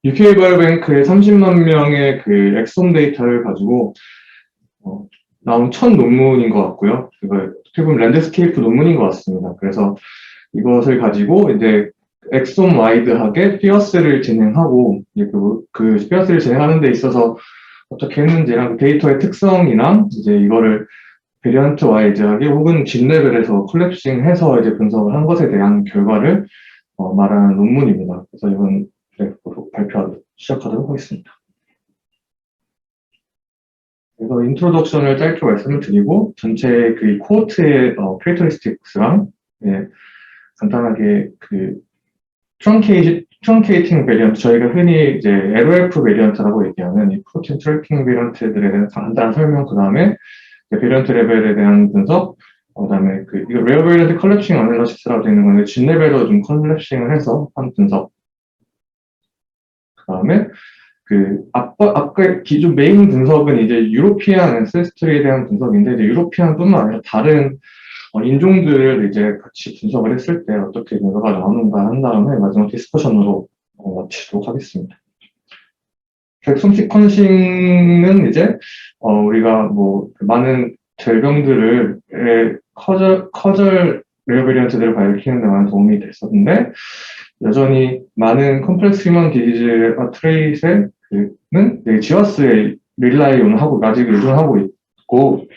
UK 바이오뱅크의 30만 명의 그 엑솜 데이터를 가지고 나온 첫 논문인 것 같고요. 이거 어떻게 보면 랜드스케이프 논문인 것 같습니다. 그래서 이것을 가지고 이제 엑솜 와이드하게 피어스를 진행하고 그 피어스를 진행하는 데 있어서 어떻게 했는지랑 그 데이터의 특성이나 이제 이거를 베리언트 와이즈하게 혹은 진 레벨에서 콜랩싱해서 이제 분석을 한 것에 대한 결과를 말하는 논문입니다. 그래서 이번 발표 시작하도록 하겠습니다. 그래서 인트로덕션을 짧게 말씀을 드리고 전체 그 코호트의 캐릭터리스틱스랑 간단하게 그 트렁케이팅 베리언트, 저희가 흔히 이제 LOF 베리언트라고 얘기하는 이 프로틴 트래킹 베리언트들에 대한 간단한 설명, 그 다음에 베리언트 레벨에 대한 분석, 그 다음에 이거 레어 베리언트 컬랩싱 아날리시스라고 되어 있는 건데, 진 레벨로 좀 컬랩싱을 해서 한 분석. 그 다음에 아까 기존 메인 분석은 이제 유로피안 앤세스트리에 대한 분석인데, 이제 유로피안뿐만 아니라 다른 인종들을 이제 같이 분석을 했을 때 어떻게 결과가 나오는가 한 다음에 마지막 디스커션으로 마치도록 하겠습니다. 엑솜 시퀀싱은 이제 우리가 뭐 많은 질병들을 커절 레어 베리언트들을 밝히는 데 많은 도움이 됐었는데, 여전히 많은 컴플렉스 휴먼 디지즈와 트레이스는 지어스에 릴라이온하고 아직 의존하고 있고,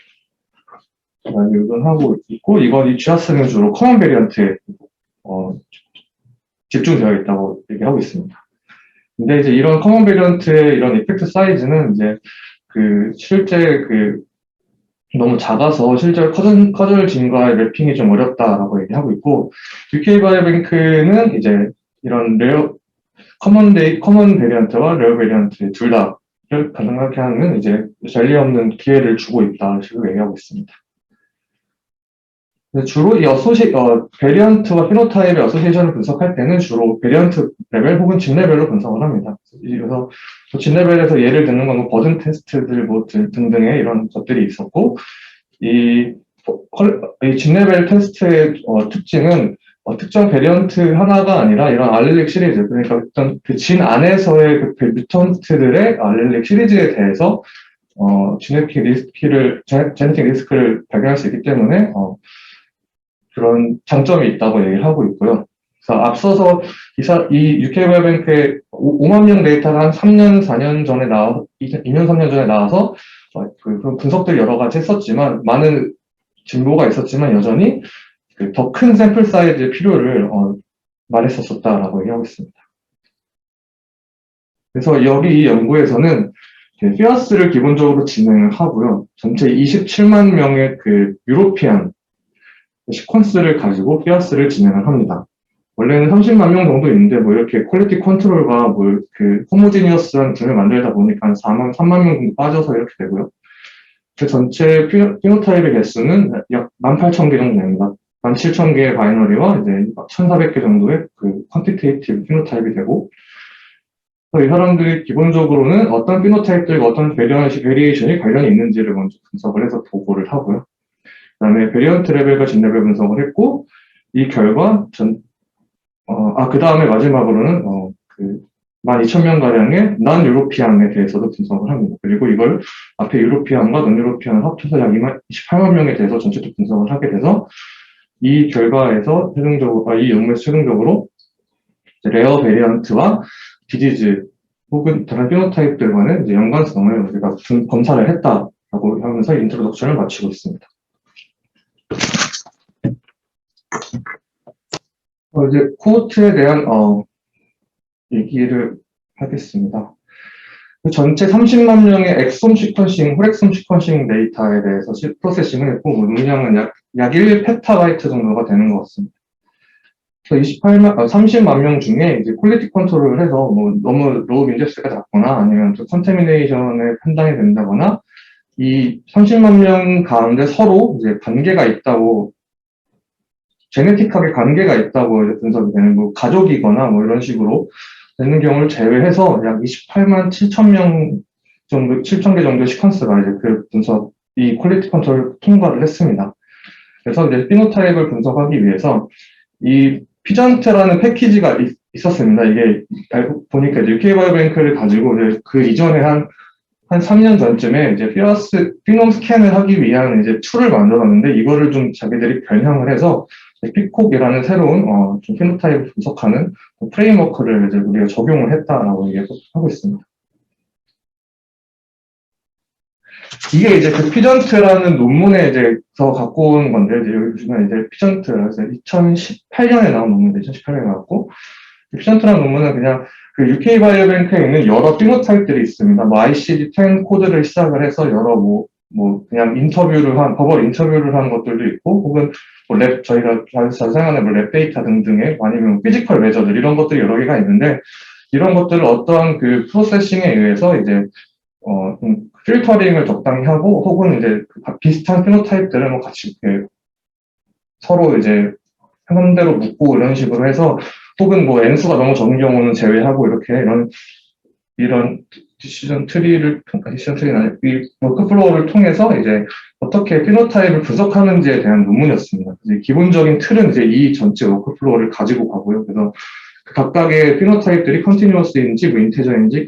이건 이 지어스는 주로 커먼 베리언트에 집중되어 있다고 얘기하고 있습니다. 근데 이제 이런 커먼 베리언트의 이런 이펙트 사이즈는 이제 실제 너무 작아서 실제로 커절 진과의 맵핑이 좀 어렵다라고 얘기하고 있고, UK 바이오뱅크는 이제 이런 커먼 베리언트와 레어 베리언트 둘 다를 가능하게 하는 이제 전례 없는 기회를 주고 있다 식으로 얘기하고 있습니다. 주로 이 베리언트와 피노타입의 어소시에이션을 분석할 때는 주로 베리언트 레벨 혹은 진 레벨로 분석을 합니다. 그래서 진 레벨에서 예를 드는 건 버든 테스트들 등등의 이런 것들이 있었고, 이 진 레벨 테스트의 특징은 특정 베리언트 하나가 아니라 이런 알렐릭 시리즈, 그러니까 어떤 진 안에서의 뮤턴트들의 알렐릭 시리즈에 대해서 제네틱 리스크를 발견할 수 있기 때문에 그런 장점이 있다고 얘기를 하고 있고요. 그래서 앞서서 이 UK 바이오뱅크의 5만 명 데이터가 한 3년, 4년 전에 2년, 3년 전에 나와서 그 분석들 여러 가지 했었지만, 많은 진보가 있었지만 여전히 더 큰 샘플 사이즈의 필요를 말했었다라고 얘기하고 있습니다. 그래서 여기 이 연구에서는 피어스를 기본적으로 진행을 하고요. 전체 27만 명의 유로피안 시퀀스를 가지고 피어스를 진행을 합니다. 원래는 30만 명 정도 있는데, 이렇게 퀄리티 컨트롤과 호모지니어스한 팀을 만들다 보니까 한 3만 명 정도 빠져서 이렇게 되고요. 전체 피노타입의 개수는 약 18,000개 정도 됩니다. 17,000개의 바이너리와 이제 1,400개 정도의 퀀티테이티브 피노타입이 되고, 이 사람들이 기본적으로는 어떤 피노타입들과 어떤 베리에이션이 관련이 있는지를 먼저 분석을 해서 보고를 하고요. 그 다음에 베리언트 레벨과 진 레벨 분석을 했고, 이 결과 그 다음에 마지막으로는 12,000명가량의 난 유로피안에 대해서도 분석을 합니다. 그리고 이걸 앞에 유로피안과 넌 유로피안을 합쳐서 약 28만 명에 대해서 전체적 분석을 하게 돼서, 이 결과에서 이 연구에서 최종적으로 레어 베리언트와 디지즈 혹은 다른 피노타입들과는 이제 연관성을 우리가 검사를 했다라고 하면서 인트로덕션을 마치고 있습니다. 이제 코호트에 대한 얘기를 하겠습니다. 전체 30만 명의 엑솜 시퀀싱, 홀엑솜 시퀀싱 데이터에 대해서 프로세싱을 했고, 용량은 약 1페타바이트 정도가 되는 것 같습니다. 그래서 30만 명 중에 이제 퀄리티 컨트롤을 해서 너무 로우 민젝스가 작거나 아니면 또 컨테미네이션에 판단이 된다거나, 이 30만 명 가운데 서로 이제 관계가 있다고, 제네틱하게 관계가 있다고 분석이 되는, 가족이거나 이런 식으로 되는 경우를 제외해서 약 28만 7천 명 정도, 7천 개 정도의 시퀀스가 이제 이 퀄리티 컨트롤 통과를 했습니다. 그래서 이제 피노타입을 분석하기 위해서 이 피전트라는 패키지가 있었습니다. 이게 알고 보니까 이제 UK바이오뱅크를 가지고 이제 그 이전에 한 3년 전쯤에 이제 피놈 스캔을 하기 위한 이제 툴을 만들었는데 이거를 좀 자기들이 변형을 해서 피콕이라는 새로운 좀 피노타입을 분석하는 프레임워크를 이제 우리가 적용을 했다라고 얘기하고 있습니다. 이게 이제 그 피전트라는 논문에 이제서 갖고 온 건데 이제 여기 보시면 이제 피전트라서 2018년에 나온 논문인데 2018년에 나왔고 피전트라는 논문은 그냥 그 UK 바이오뱅크에 있는 여러 피노타입들이 있습니다. 뭐 ICD-10 코드를 시작을 해서 여러 그냥 버벌 인터뷰를 한 것들도 있고, 혹은 저희가 자주 사용하는 랩 데이터 등등의, 아니면 피지컬 메저들, 이런 것들이 여러 개가 있는데, 이런 것들을 어떠한 그 프로세싱에 의해서 이제, 좀 필터링을 적당히 하고, 혹은 이제 비슷한 피노타입들을 뭐 같이 이렇게 서로 이제 현대로 묶고 이런 식으로 해서, 혹은 뭐 N수가 너무 적은 경우는 제외하고 이렇게 이런 디시전 트리나 이 워크플로우를 통해서 이제 어떻게 피노타입을 분석하는지에 대한 논문이었습니다. 이제 기본적인 틀은 이제 이 전체 워크플로우를 가지고 가고요. 그래서 각각의 피노타입들이 컨티뉴어스인지 뭐 인테저인지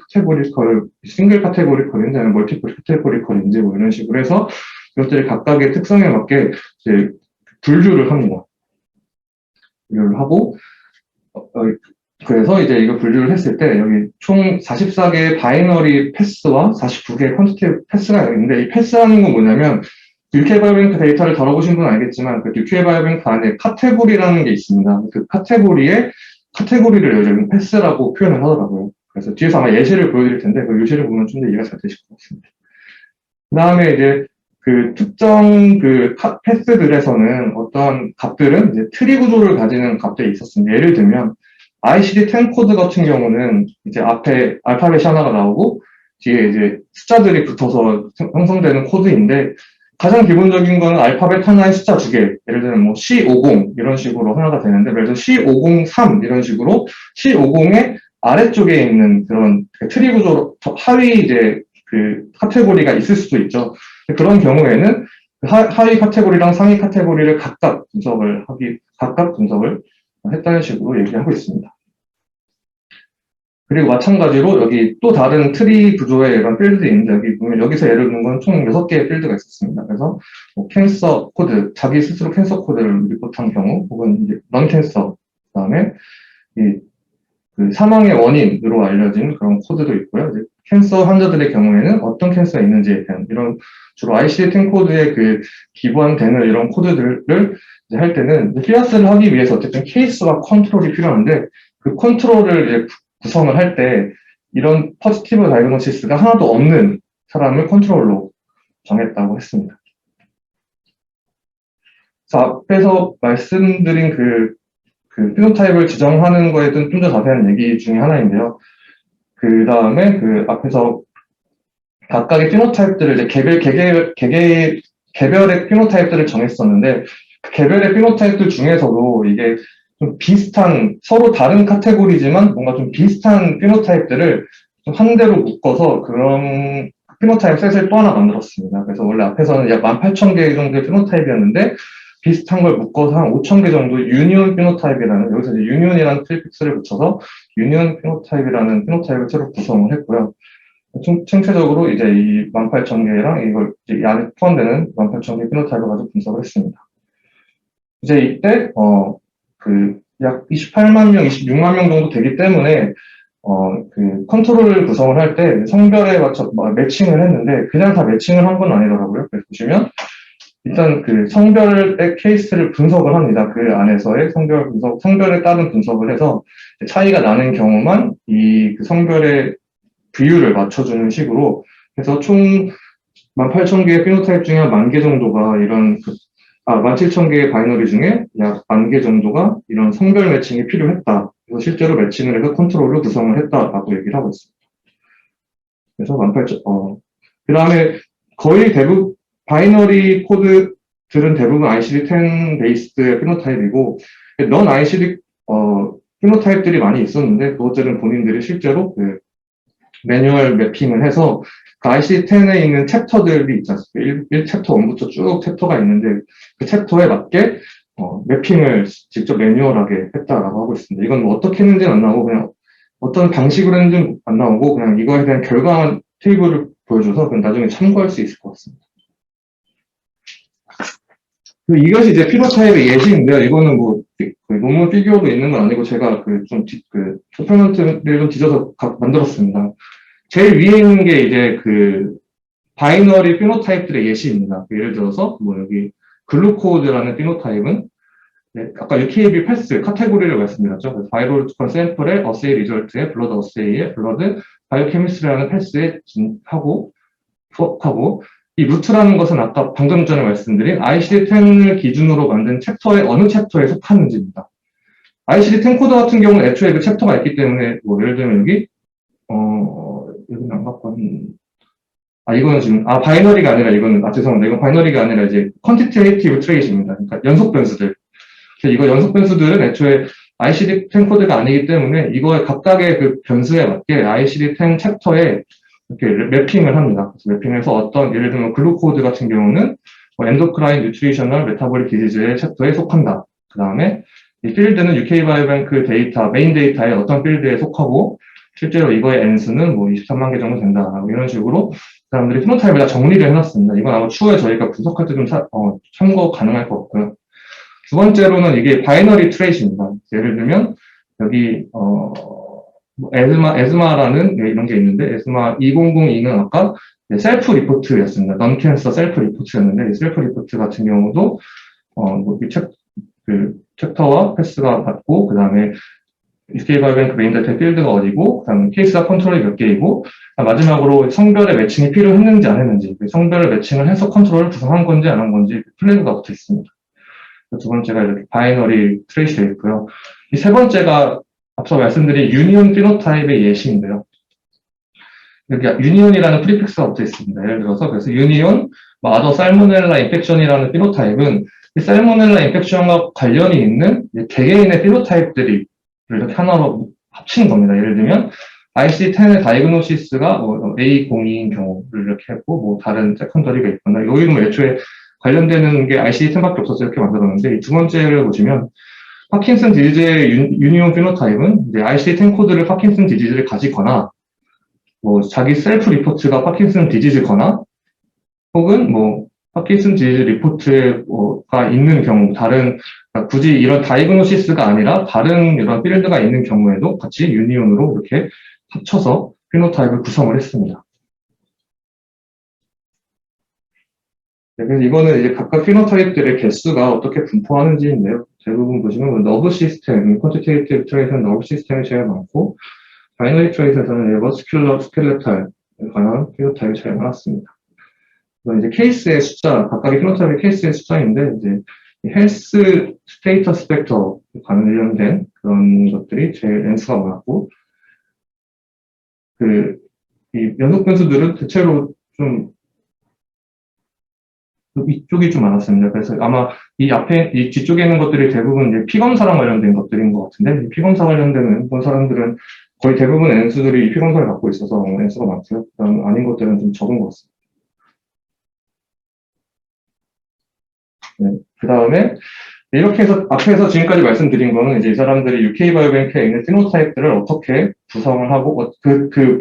싱글 카테고리컬인지 아니면 멀티플 카테고리컬인지 뭐 이런 식으로 해서 이것들이 각각의 특성에 맞게 이제 분류를 합니다. 분류를 하고 그래서 이제 이거 분류를 했을 때 여기 총 44개의 바이너리 패스와 49개의 퀀티티브 패스가 있는데 이 패스라는 건 뭐냐면 UK 바이오뱅크 데이터를 다뤄보신 분은 알겠지만 그 UK 바이오뱅크 안에 카테고리라는 게 있습니다. 그 카테고리를 요즘 패스라고 표현을 하더라고요. 그래서 뒤에서 아마 예시를 보여드릴 텐데 그 예시를 보면 좀 더 이해가 잘 되실 것 같습니다. 그 다음에 이제 그 특정 그 패스들에서는 어떤 값들은 이제 트리 구조를 가지는 값들이 있었습니다. 예를 들면 ICD-10 코드 같은 경우는 이제 앞에 알파벳이 하나가 나오고 뒤에 이제 숫자들이 붙어서 형성되는 코드인데 가장 기본적인 거는 알파벳 하나에 숫자 2개, 예를 들면 뭐 C50 이런 식으로 하나가 되는데, 예를 들어 C503 이런 식으로 C50의 아래쪽에 있는 그런 트리 구조 하위 이제 그 카테고리가 있을 수도 있죠. 그런 경우에는 하위 카테고리랑 상위 카테고리를 각각 분석을 했다는 식으로 얘기하고 있습니다. 그리고 마찬가지로 여기 또 다른 트리 구조의 이런 필드들이 있는데 여기 보면 여기서 예를 든 건 총 6개의 필드가 있었습니다. 그래서 뭐 캔서 코드, 자기 스스로 캔서 코드를 리포트한 경우, 혹은 이제 넌 캔서, 그다음에 그 사망의 원인으로 알려진 그런 코드도 있고요. 이제 캔서 환자들의 경우에는 어떤 캔서가 있는지에 대한 이런 주로 ICD-10 코드에 그 기반되는 이런 코드들을 이제 할 때는 클래스를 하기 위해서 어쨌든 케이스와 컨트롤이 필요한데 그 컨트롤을 이제 구성을 할 때 이런 포지티브 다이그노시스가 하나도 없는 사람을 컨트롤로 정했다고 했습니다. 그래서 앞에서 말씀드린 그 피노타입을 지정하는 거에 좀 더 자세한 얘기 중에 하나인데요. 그 다음에 그 앞에서 각각의 피노타입들을 이제 개별의 피노타입들을 정했었는데 그 개별의 피노타입들 중에서도 이게 좀 비슷한 서로 다른 카테고리지만 뭔가 좀 비슷한 피노타입들을 좀 한 대로 묶어서 그런 피노타입 셋을 또 하나 만들었습니다. 그래서 원래 앞에서는 약 18,000개 정도의 피노타입이었는데 비슷한 걸 묶어서 한 5,000개 정도 유니온 피노타입이라는, 여기서 이제 유니온이라는 프리픽스를 붙여서 유니온 피노타입이라는 피노타입을 새로 구성을 했고요. 총체적으로 이제 이 18,000개랑 이걸 이제 이 안에 포함되는 18,000개 피노타입을 가지고 분석을 했습니다. 이제 이때 약 28만 명, 26만 명 정도 되기 때문에 그 컨트롤을 구성을 할 때 성별에 맞춰 매칭을 했는데 그냥 다 매칭을 한 건 아니더라고요. 그래서 보시면 일단 그 성별의 케이스를 분석을 합니다. 그 안에서의 성별에 따른 분석을 해서 차이가 나는 경우만 그 성별의 비율을 맞춰주는 식으로 해서 총 18,000개의 피노타입 중에 한 10,000개 정도가 17,000개의 바이너리 중에 약 10,000개 정도가 이런 성별 매칭이 필요했다. 그래서 실제로 매칭을 해서 컨트롤로 구성을 했다라고 얘기를 하고 있습니다. 그래서 18,000, 그 다음에 거의 대부분, 바이너리 코드들은 대부분 ICD-10 베이스드의 피노타입이고, 넌 ICD, 피노타입들이 많이 있었는데, 그것들은 본인들이 실제로 매뉴얼 매핑을 해서 그 ICD-10에 있는 챕터들이 있지 않습니까? 1챕터 1부터 쭉 챕터가 있는데 그 챕터에 맞게 매핑을 직접 매뉴얼하게 했다라고 하고 있습니다. 이건 뭐 어떻게 했는지는 안 나오고 그냥 어떤 방식으로 했는지는 안 나오고 그냥 이거에 대한 결과만 테이블을 보여줘서 그냥 나중에 참고할 수 있을 것 같습니다. 이것이 이제 피노타입의 예시인데요. 이거는 뭐 논문 피규어도 있는 건 아니고 제가 도큐멘트를 좀 뒤져서 만들었습니다. 제일 위에 있는 게 이제 바이너리 피노타입들의 예시입니다. 예를 들어서 뭐 여기 글루코드라는 피노타입은 아까 UKB 패스 카테고리를 말씀드렸죠. 그래서 바이럴 샘플의 어세이 리절트에 블러드 어세이에 블러드 바이오케미스트리라는 패스에 하고 이 루트라는 것은 아까 방금 전에 말씀드린 ICD-10을 기준으로 만든 챕터의 어느 챕터에 속하는지입니다. ICD-10 코드 같은 경우는 애초에 그 챕터가 있기 때문에 뭐 예를 들면 여기는 안 갖고 이거는 지금 바이너리가 아니라 죄송합니다. 이건 바이너리가 아니라 이제 퀀티테이티브 트레이스입니다. 그러니까 연속 변수들. 이거 연속 변수들은 애초에 ICD-10 코드가 아니기 때문에 이거의 각각의 그 변수에 맞게 ICD-10 챕터에 이렇게 매핑을 합니다. 그래서 매핑해서 예를 들면 글루코드 같은 경우는 엔도크라인 뉴트리셔널 메타볼릭 디지즈의 챕터에 속한다. 그 다음에 이 필드는 UK 바이오뱅크 데이터, 메인 데이터의 어떤 필드에 속하고 실제로 이거의 N수는 뭐 23만 개 정도 된다. 이런 식으로 사람들이 피노타입을 다 정리를 해놨습니다. 이건 아마 추후에 저희가 분석할 때 좀 참고 가능할 것 같고요. 두 번째로는 이게 바이너리 트레이스입니다. 예를 들면 여기 에스마라는 이런 게 있는데 에스마 2002는 아까 셀프 리포트였습니다. 넌캔서 셀프 리포트였는데 이 셀프 리포트 같은 경우도 챕터와 패스가 같고 그 다음에 UK 바이오뱅크 메인 데이터 필드가 어디고 그 다음에 케이스와 컨트롤이 몇 개이고 마지막으로 성별의 매칭이 필요했는지 안 했는지 성별의 매칭을 해서 컨트롤을 구성한 건지 안 한 건지 플래그가 붙어 있습니다. 두 번째가 이렇게 바이너리 트레이스가 있고요. 이 세 번째가 앞서 말씀드린 유니온 피노타입의 예시인데요. 여기 유니온이라는 프리픽스가 붙어 있습니다. 예를 들어서 그래서 유니온 마더 살모넬라 인펙션이라는 피노타입은 이 살모넬라 인펙션과 관련이 있는 개개인의 피노타입들이 이렇게 하나로 합친 겁니다. 예를 들면 ICD-10의 다이그노시스가 A02인 경우를 이렇게 했고 뭐 다른 세컨더리가 있거나 여기는 뭐 애초에 관련되는 게 ICD-10밖에 없어서 이렇게 만들었는데 이 두 번째를 보시면 파킨슨 디지즈의 유니온 피노타입은 이제 ICD-10 코드를 파킨슨 디지즈를 가지거나 뭐 자기 셀프 리포트가 파킨슨 디지즈거나 혹은 뭐 파킨슨 디지즈 리포트가 있는 경우 그러니까 굳이 이런 다이그노시스가 아니라 다른 이런 필드가 있는 경우에도 같이 유니온으로 이렇게 합쳐서 피노타입을 구성을 했습니다. 네, 그래서 이거는 이제 각각 피노타입들의 개수가 어떻게 분포하는지인데요. 대부분 보시면 너브 시스템, 퀀티테이티브 트레이스는 너브 시스템이 제일 많고 바이너리 트레이스에서는 머스큘러 스켈레탈에 관한 피노타입이 제일 많았습니다. 이제 케이스의 숫자, 각각의 피노타입의 케이스의 숫자인데 이제 헬스 스테이터스 팩터 관련된 그런 것들이 제일 N수가 많았고 이 연속 변수들은 대체로 좀 이쪽이 좀 많았습니다. 그래서 아마 이 뒤쪽에 있는 것들이 대부분 이제 피검사랑 관련된 것들인 것 같은데, 이 피검사 관련된 사람들은 거의 대부분 N수들이 이 피검사를 갖고 있어서 N수가 많고요. 그다음 아닌 것들은 좀 적은 것 같습니다. 네. 그 다음에 이렇게 해서 앞에서 지금까지 말씀드린 거는 이제 이 사람들이 UK 바이오뱅크에 있는 피노타입들을 어떻게 구성을 하고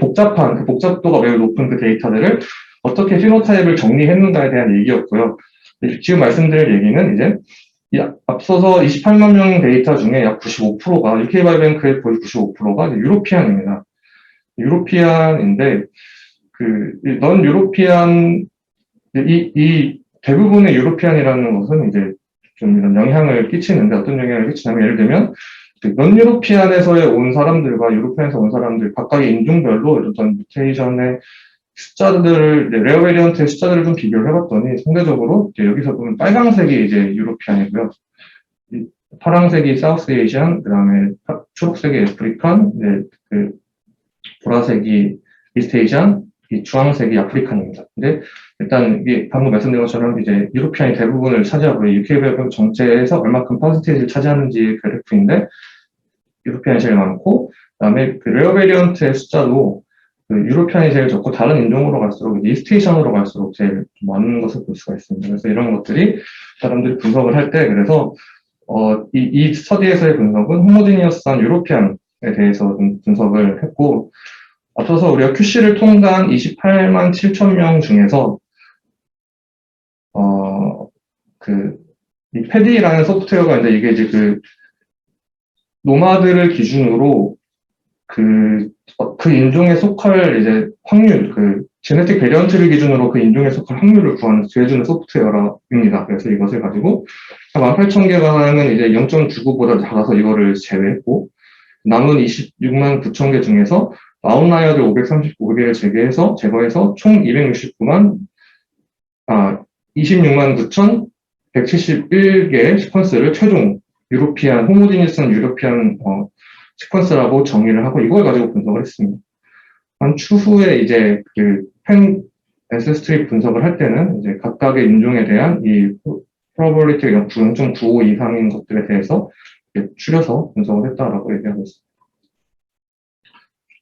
복잡도가 매우 높은 그 데이터들을 어떻게 피노타입을 정리했는가에 대한 얘기였고요. 지금 말씀드릴 얘기는 이제 앞서서 28만 명 데이터 중에 약 95%가 UK 바이오뱅크의 거의 95%가 유로피안입니다. 유로피안인데 넌 유로피안 이 대부분의 유로피안이라는 것은 이제 좀 이런 영향을 끼치는데 어떤 영향을 끼치냐면 예를 들면 넌 유로피안에서의 온 사람들과 유로피안에서 온 사람들 각각의 인종별로 어떤 뮤테이션의 숫자들을 레어 베리언트의 숫자들을 좀 비교를 해봤더니 상대적으로 이제 여기서 보면 빨강색이 이제 유로피안이고요. 파란색이 사우스 에이시안, 그다음에 초록색이 아프리칸, 보라색이 이스트 에이시안, 이 주황색이 아프리칸입니다. 근데 일단 이게 방금 말씀드린 것처럼 이제 유로피안이 대부분을 차지하고 UK 바이오뱅크 전체에서 얼마큼 퍼센테이지를 차지하는지 그래프인데 유로피안이 제일 많고 그다음에 레어 베리언트의 숫자도 유로피안이 제일 적고 다른 인종으로 갈수록 이스테이션으로 갈수록 제일 많은 것을 볼 수가 있습니다. 그래서 이런 것들이 사람들이 분석을 할 때 그래서 이 스터디에서의 분석은 호모지니어스한 유로피안에 대해서 좀 분석을 했고, 앞서서 우리가 QC를 통과한 28만 7천 명 중에서, 이 패디라는 소프트웨어가 있는데, 이게 이제 노마드를 기준으로 그 인종에 속할 이제 확률, 제네틱 베리언트를 기준으로 그 인종에 속할 확률을 구해주는 소프트웨어입니다. 그래서 이것을 가지고 18,000개가는 이제 0.99보다 작아서 이거를 제외했고, 남은 26만 9천 개 중에서 아웃라이어들 539개를 제거해서 총 26만 9,171개의 시퀀스를 최종 호모지니스한 유로피안 시퀀스라고 정의를 하고 이걸 가지고 분석을 했습니다. 추후에 이제 펜 엔세스트리 분석을 할 때는 이제 각각의 인종에 대한 이 프로버빌리티가 0.95 이상인 것들에 대해서 추려서 분석을 했다라고 얘기하고 있습니다.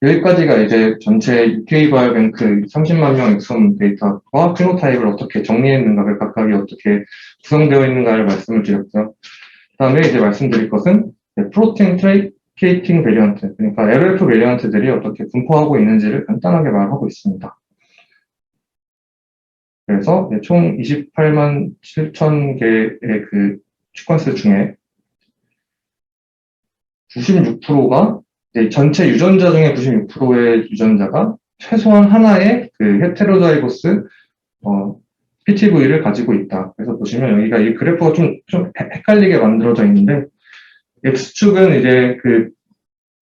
여기까지가 이제 전체 UK 바이오뱅크 30만 명 엑솜 데이터와 피노타입을 어떻게 정리했는가를 각각이 어떻게 구성되어 있는가를 말씀을 드렸고요. 다음에 이제 말씀드릴 것은 프로틴 트레이케이팅 베리언트, 그러니까 LF 베리언트들이 어떻게 분포하고 있는지를 간단하게 말하고 있습니다. 그래서 총 28만 7천 개의 시퀀스 중에 96%가 전체 유전자 중에 96%의 유전자가 최소한 하나의 헤테로자이고스 PTV를 가지고 있다. 그래서 보시면 여기가 이 그래프가 좀 헷갈리게 만들어져 있는데, X축은 이제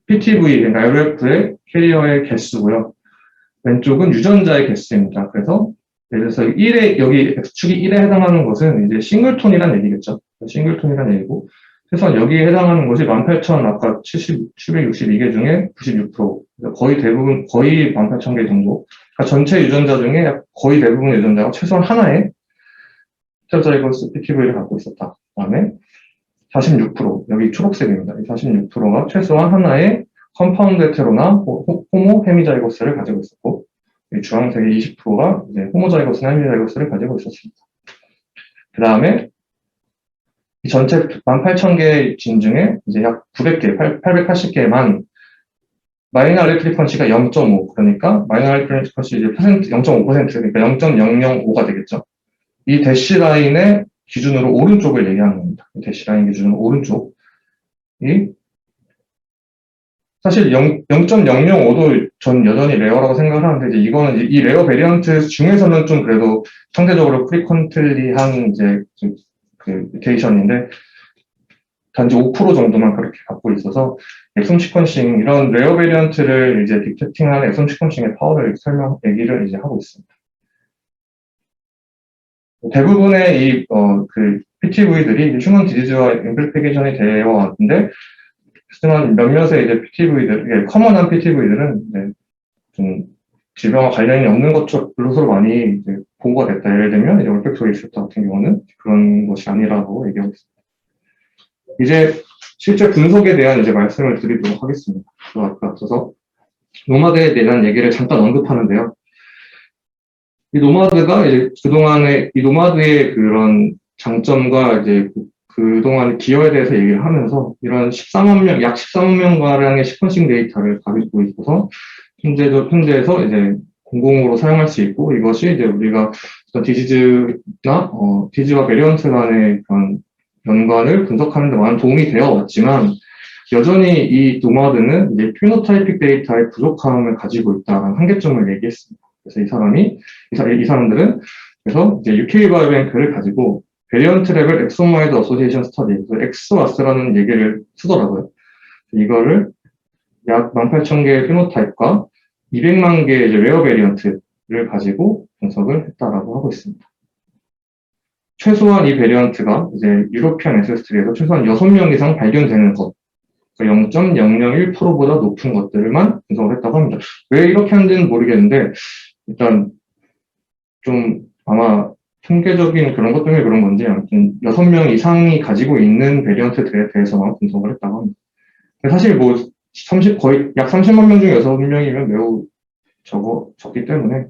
PTV, 그러니까 LF의 캐리어의 개수고요. 왼쪽은 유전자의 개수입니다. 그래서 예를 들어서 여기 X축이 1에 해당하는 것은 이제 싱글톤이란 얘기겠죠. 싱글톤이란 얘기고, 최소한 여기에 해당하는 것이 18,000, 아까 762개 중에 96%, 거의 대부분, 거의 18,000개 정도. 그러니까 전체 유전자 중에 거의 대부분의 유전자가 최소한 하나의 헤테로자이거스 PTV를 갖고 있었다. 그 다음에 46%, 여기 초록색입니다. 이 46%가 최소한 하나의 컴파운드 헤테로나 호모 헤미자이거스를 가지고 있었고, 이 주황색의 20%가 이제 호모자이거스나 헤미자이거스를 가지고 있었습니다. 그 다음에 이 전체 18,000개 진 중에 이제 약 900개, 880개만 마이너 알렐 프리퀀시가 0.5, 그러니까 마이너 알렐 프리퀀시 이제 0.5%, 그러니까 0.005가 되겠죠. 이 대시라인의 기준으로 오른쪽을 얘기하는 겁니다. 이 대시라인 기준으로 오른쪽이 사실 0.005도 전 여전히 레어라고 생각을 하는데, 이제 이거는 이 레어 베리언트 중에서는 좀 그래도 상대적으로 프리퀀틀리한 이제 뮤테이션인데, 단지 5% 정도만 그렇게 갖고 있어서 엑솜 시퀀싱, 이런 레어 베리언트를 이제 디텍팅하는 엑솜 시퀀싱의 파워를 얘기를 이제 하고 있습니다. 대부분의 PTV들이 휴먼 디지즈와 임플리케이션이 되어 왔는데, 하지만 몇몇의 이제 PTV들, 커먼한 PTV들은 좀 질병과 관련이 없는 것으로 많이 이제 보고가 됐다. 예를 들면 이제 올펙토이스트 같은 경우는 그런 것이 아니라고 얘기하고 있습니다. 이제 실제 분석에 대한 이제 말씀을 드리도록 하겠습니다. 앞서서 노마드에 대한 얘기를 잠깐 언급하는데요. 이 노마드가 이제 그동안의 이 노마드의 그런 장점과 이제 그동안 기여에 대해서 얘기를 하면서 이런 약 13만 명가량의 시퀀싱 데이터를 가지고 있어서 현재에서 이제 공공으로 사용할 수 있고, 이것이 이제 우리가 디지즈와 베리언트 간의 그런 연관을 분석하는 데 많은 도움이 되어 왔지만, 여전히 이 노마드는 이제 피노타이픽 데이터의 부족함을 가지고 있다는 한계점을 얘기했습니다. 그래서 이 사람들은 그래서 이제 UK 바이오뱅크를 가지고 베리언트 레벨 엑소마이드 어소시에이션 스터디, 엑스와스라는 얘기를 쓰더라고요. 이거를 약 18,000개의 피노타입과 200만 개의 이제 레어 베리언트를 가지고 분석을 했다라고 하고 있습니다. 최소한 이 베리언트가 이제 유로피안 엔세스트리에서 최소한 6명 이상 발견되는 것, 0.001%보다 높은 것들만 분석을 했다고 합니다. 왜 이렇게 하는지는 모르겠는데, 일단 좀 아마 통계적인 그런 것 때문에 그런 건지, 아무튼 6명 이상이 가지고 있는 베리언트들에 대해서만 분석을 했다고 합니다. 사실 거의 약 30만 명 중에 6명이면 매우 적기 때문에,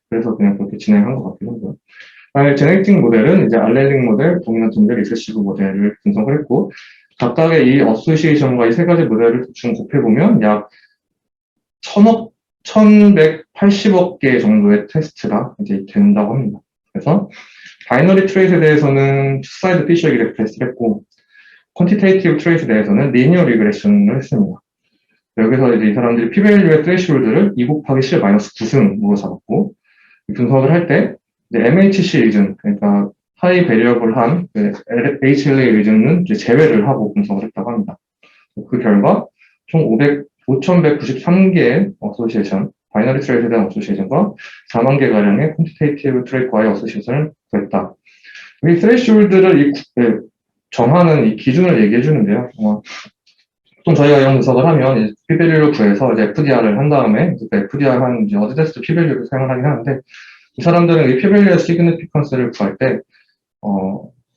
그래서 그냥 그렇게 진행한 것 같긴 하고요. 제네틱 모델은 이제 알렐릭 모델, 도미넌트 모델, 리세시브 모델을 분석을 했고, 각각의 이 어소시에이션과 이 세 가지 모델을 대충 곱해보면 약 1180억 개 정도의 테스트가 이제 된다고 합니다. 그래서 바이너리 트레이스에 대해서는 투사이드 피셔 그래프 테스트를 했고, 퀀티테이티브 트레이스에 대해서는 리니어 리그레션을 했습니다. 여기서 이제 이 사람들이 p-value의 threshold를 2 곱하기 10 마이너스 9승으로 잡았고, 분석을 할 때 MHC 리즌, 그러니까 하이 베리어블한 HLA 리즌은 이제 제외를 하고 분석을 했다고 합니다. 그 결과 총 5,193개의 어소시에이션, 바이너리 트레이스에 대한 어소시에이션과 4만 개 가량의 퀀티테이티브 트레이스와의 어소시에이션을 구했다. 이 threshold를 정하는 이 기준을 얘기해 주는데요. 보통 저희가 이런 분석을 하면 p-value를 구해서 이제 FDR을 한 다음에 FDR 한 이제 어드 테스트 p-value를 사용을 하긴 하는데, 이 사람들은 이 p-value의 significance를 구할 때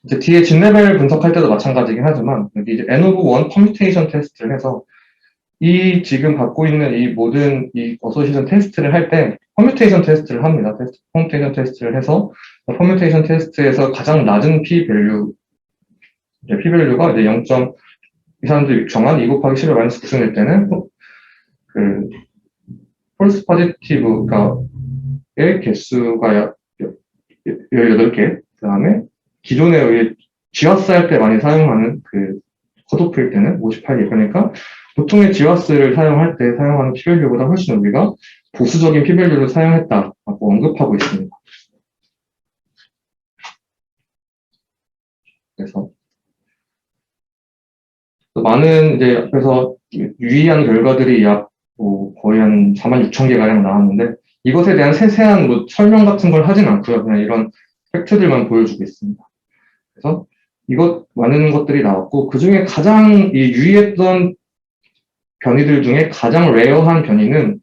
이제 뒤에 진레벨 분석할 때도 마찬가지긴 하지만 여기 이제 N of 1 permutation 테스트를 해서 이 지금 갖고 있는 이 모든 이 어소시에이션 테스트를 할 때 permutation 테스트를 합니다. permutation 테스트를 해서 permutation 테스트에서 가장 낮은 p-value가 이제 0. 이 사람들이 정한 2 곱하기 10의 마이너스 9승일 때는 그 폴스 포지티브가의 개수가 18개, 그 다음에 기존에 지와스 할 때 많이 사용하는 그 컷오프일 때는 58개. 그러니까 보통의 지와스를 사용할 때 사용하는 p-value보다 훨씬 우리가 보수적인 p-value를 사용했다라고 언급하고 있습니다. 그래서 많은 이제 그래서 유의한 결과들이 약 거의 한 46,000개 가량 나왔는데, 이것에 대한 세세한 설명 같은 걸 하진 않고요. 그냥 이런 팩트들만 보여주고 있습니다. 그래서 많은 것들이 나왔고, 그 중에 가장 유의했던 변이들 중에 가장 레어한 변이는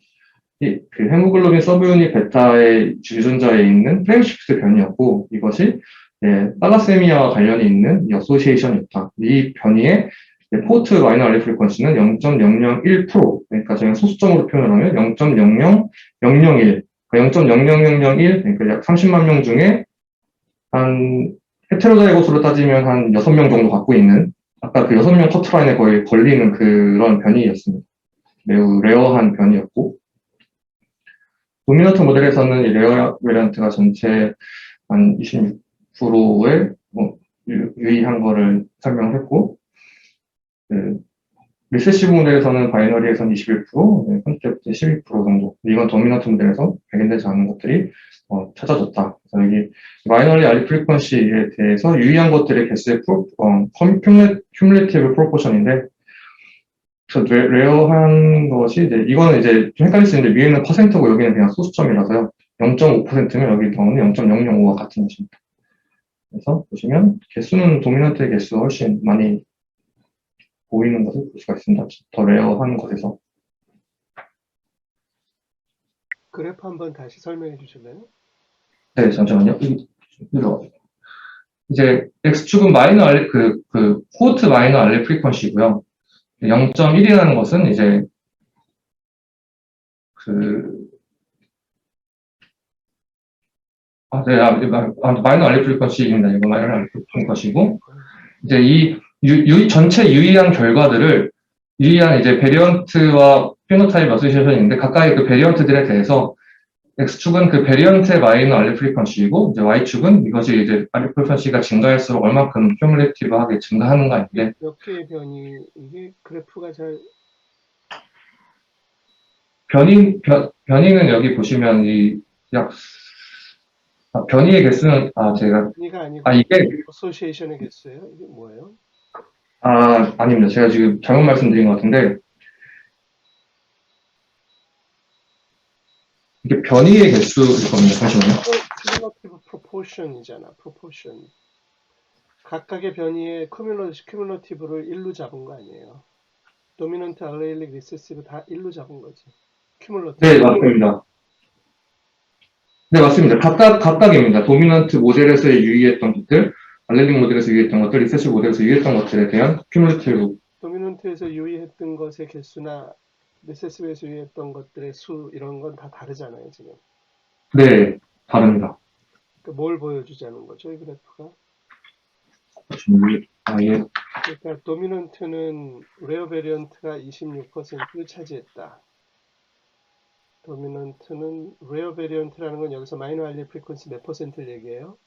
그 헤모글로빈 서브유닛 베타의 유전자에 있는 프레임시프트 변이였고, 이것이 탈라세미아와 관련이 있는 이 어소시에이션이었다. 이 변이의 포트 마이너 알리 프리퀀시는 0.001%, 그러니까 저희가 소수점으로 표현을 하면 0.00001, 0.00001, 그러니까 약 30만 명 중에 한 헤테로자이고스로 따지면 한 6명 정도 갖고 있는, 아까 그 6명 커트라인에 거의 걸리는 그런 변이였습니다. 매우 레어한 변이였고, 도미넌트 모델에서는 이 레어 베리언트가 전체 한 26%의 유의한 거를 설명했고, 리세시브 모델에서는 바이너리에서는 21%, 콘셉트 12% 정도. 이건 도미넌트 모델에서 발견되지 않은 것들이 찾아졌다. 그래서 여기 바이너리 알리 프리퀀시에 대해서 유의한 것들의 개수의 큐뮬레이티브 프로포션인데, 레어한 것이 이제 이거는 이제 좀 헷갈릴 수 있는데, 위에는 퍼센트고 여기는 그냥 소수점이라서요. 0.5%면 여기 나오는 0.005와 같은 것입니다. 그래서 보시면 개수는 도미넌트의 개수가 훨씬 많이 보이는 것을 볼 수가 있습니다. 더 레어한 것에서. 그래프 한번 다시 설명해 주실래요? 네, 잠시만요. 이제 X축은 마이너 알리, 코호트 마이너 알리 프리퀀시고요. 0.1이라는 것은 이제 마이너 알리 프리퀀시입니다. 이거 마이너 알리 프리퀀시고, 이제 이 전체 유의한 결과들을 유의한 이제 베리언트와 피노타입 어소시에이션인데, 각각의 그 베리언트들에 대해서 X축은 그 베리언트의 마이너 알리 프리퀀시이고, 이제 Y축은 이것이 이제 알리 프리퀀시가 증가할수록 얼마큼 큐뮬레이티브하게 증가하는가, 이게 몇 개의 변이, 이게 그래프가 잘 변이는 여기 보시면 변이의 개수는 변이가 아니고 이게 어소시에이션의 개수예요? 이게 뭐예요? 아닙니다. 제가 지금 잘못 말씀드린 것 같은데, 이게 변이의 개수일 겁니다. 잠시만요. 큐뮬러티브 프로포션이잖아. 프로포션. 각각의 변이의 큐뮬러티브를 1로 잡은 거 아니에요? 도미넌트, 알레일릭, 리세시브 다 1로 잡은 거지. 큐뮬러티브. 네, 맞습니다. 네, 맞습니다. 각각입니다. 도미넌트 모델에서 유의했던 것들, 알렐릭 모델에서 유의했던 것들, 리세시브 모델에서 유의했던 것들에 대한 큐뮬레이티브. 도미넌트에서 유의했던 것의 개수나 리세시브에서 유의했던 것들의 수 이런 건 다 다르잖아요, 지금. 네, 다릅니다. 그러니까 뭘 보여주자는 거죠, 이 그래프가? 예. 그러니까 도미넌트는 레어 베리언트가 26%를 차지했다. 도미넌트는 레어 베리언트라는 건 여기서 마이너 알릴 프리퀀시 몇 퍼센트를 얘기해요?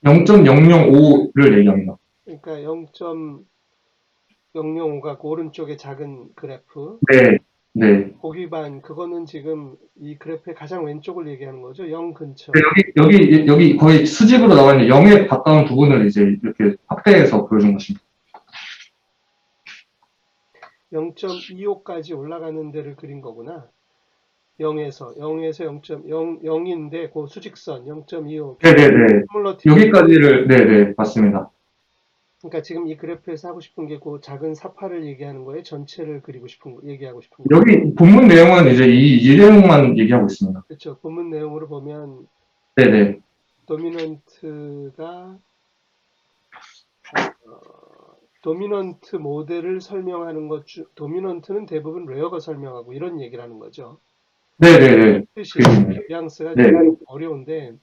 0.005를 얘기합니다. 그러니까 0.005가 그 오른쪽에 작은 그래프. 네, 네. 고기반 그거는 지금 이 그래프의 가장 왼쪽을 얘기하는 거죠. 0 네, 근처. 여기 거의 수직으로 나와 있는 0에 가까운 부분을 이제 이렇게 확대해서 보여준 것입니다. 0.25까지 올라가는 데를 그린 거구나. 0에서 0.0인데 그 수직선 0.25 네네네. 큐뮬러티브. 여기까지를, 네네, 맞습니다. 그러니까 지금 이 그래프에서 하고 싶은 게 그 작은 사파를 얘기하는 거예요. 전체를 그리고 싶은 얘기하고 싶은 거예요. 여기 본문 내용은 이제 이 내용만 얘기하고 있습니다. 그렇죠. 본문 내용으로 보면 네네. 도미넌트가 도미넌트 모델을 설명하는 도미넌트는 대부분 레어가 설명하고 이런 얘기를 하는 거죠. 네네네. 뜻이 그림입니다. 뉘앙스가 네. 좀 어려운데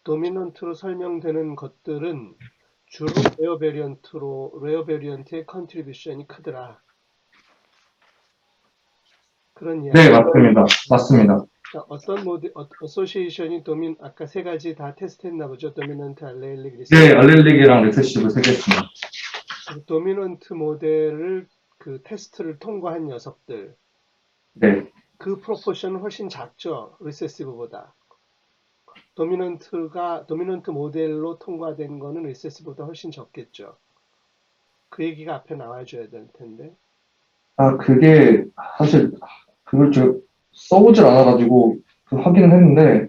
도미넌트로 설명되는 것들은 주로 레어 베리언트의 컨트리뷰션이 크더라. 그런 이야기. 네, 맞습니다. 맞습니다. 자, 어떤 모델, 어소시에이션이 아까 세 가지 다 테스트했나 보죠. 도미넌트, 알레일릭, 리세스. 네, 알렐릭이랑 레세시브 세 개였습니다. 도미넌트 모델을 그 테스트를 통과한 녀석들. 네. 그 프로포션은 훨씬 작죠. 리세시브보다. 도미넌트 모델로 통과된 거는 리세시브보다 훨씬 적겠죠. 그 얘기가 앞에 나와줘야 될 텐데. 아, 그게, 사실, 그걸 저 써보질 않아가지고, 확인을 했는데,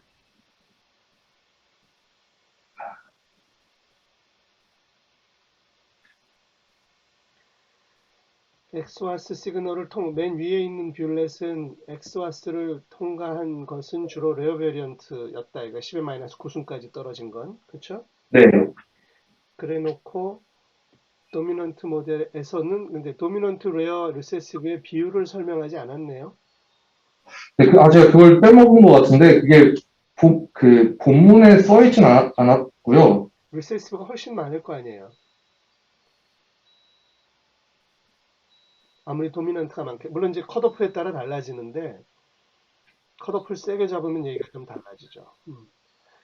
엑스와스 시그널을 맨 위에 있는 뷰렛은 엑스와스를 통과한 것은 주로 레어 베리언트였다. 이거 10의 마이너스 9순까지 떨어진 건. 그렇죠? 네. 그래 놓고 도미넌트 모델에서는 근데 도미넌트 레어 리세시브의 비율을 설명하지 않았네요. 네, 제가 그걸 빼먹은 것 같은데, 그게, 본문에 써있진 않았고요. 리세시브가 훨씬 많을 거 아니에요. 아무리 도미넌트가 많게 물론 이제 컷오프에 따라 달라지는데 컷오프를 세게 잡으면 얘기가 좀 달라지죠.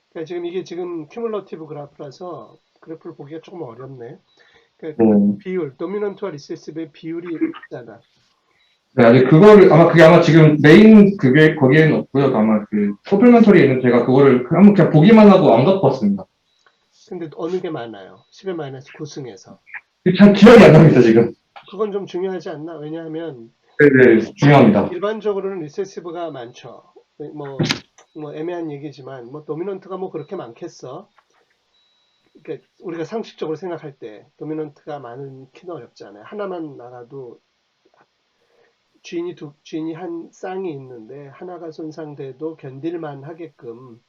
그러니까 지금 이게 지금 큐뮬러티브 그래프라서 그래프를 보기가 조금 어렵네. 그러니까 네. 비율, 도미넌트와 리세시브의 비율이 있잖아. 네, 그게 아마 지금 거기에는 없고요. 아마 서플멘터리에 있는 제가 그거를 한번 그냥 보기만 하고 안 갖고 왔습니다. 근데 어느 게 많아요? 10의 마이너스 9승에서. 참 기억이 안 납니다, 지금. 그건 좀 중요하지 않나? 왜냐하면 네, 네, 중요합니다. 일반적으로는 리세시브가 많죠. 뭐, 뭐 애매한 얘기지만 뭐 도미넌트가 뭐 그렇게 많겠어. 그러니까 우리가 상식적으로 생각할 때 도미넌트가 많은 키는 어렵잖아요. 하나만 나가도 주인이 한 쌍이 있는데 하나가 손상돼도 견딜만 하게끔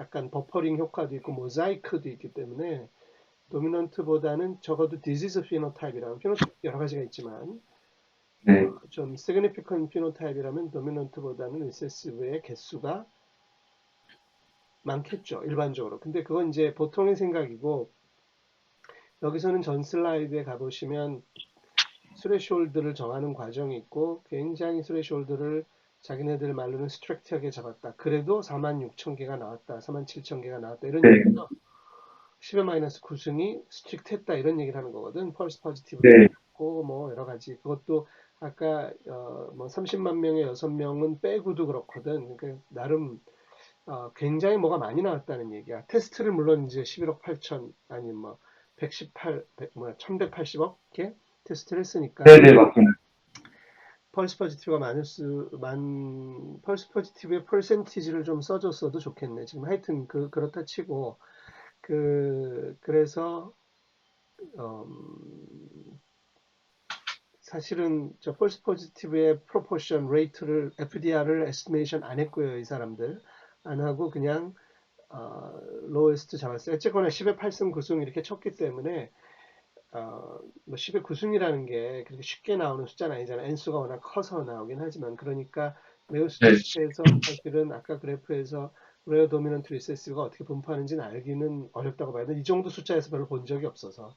약간 버퍼링 효과도 있고 모자이크도 있기 때문에 도미넌트보다는 적어도 디지즈 피노타입이라면 피노타입 여러 가지가 있지만 네, 좀 시그니피컨 피노타입이라면 도미넌트보다는 리세시브의 개수가 많겠죠 일반적으로. 근데 그건 이제 보통의 생각이고 여기서는 전 슬라이드에 가보시면 스레시홀드를 정하는 과정이 있고 굉장히 스레시홀드를 자기네들 말로는 스트렉트하게 잡았다. 그래도 46,000개가 나왔다. 47,000개가 나왔다. 이런 네, 얘기죠. 10의 마이너스 9승이 스트릭트했다. 이런 얘기를 하는 거거든. 펄스 포지티브도 네, 있고 뭐 여러 가지. 그것도 아까 뭐 30만 명의 6명은 빼고도 그렇거든. 그러니까 나름 굉장히 뭐가 많이 나왔다는 얘기야. 테스트를 물론 이제 11억 8천 아니 뭐 118, 1180억 개 테스트를 했으니까 네, 네, 맞습니다. 펄스 포지티브가 펄스 포지티브의 퍼센티지를 좀 써줬어도 좋겠네. 지금 하여튼 그렇다 치고 그래서 사실은 저 펄스 포지티브의 프로포션 레이트를 FDR을 에스티메이션 안 했고요. 이 사람들 안 하고 그냥 로에스트 잡았어요. 어쨌거나 10의 8승 9승 이렇게 쳤기 때문에 뭐 10의 9승이라는 게 그렇게 쉽게 나오는 숫자는 아니잖아요. n수가 워낙 커서 나오긴 하지만 그러니까 매우 네, 스트릭트해서 사실은 아까 그래프에서 레어 도미넌트 리세시브가 어떻게 분포하는지는 알기는 어렵다고 봐야 돼. 이 정도 숫자에서 별로 본 적이 없어서.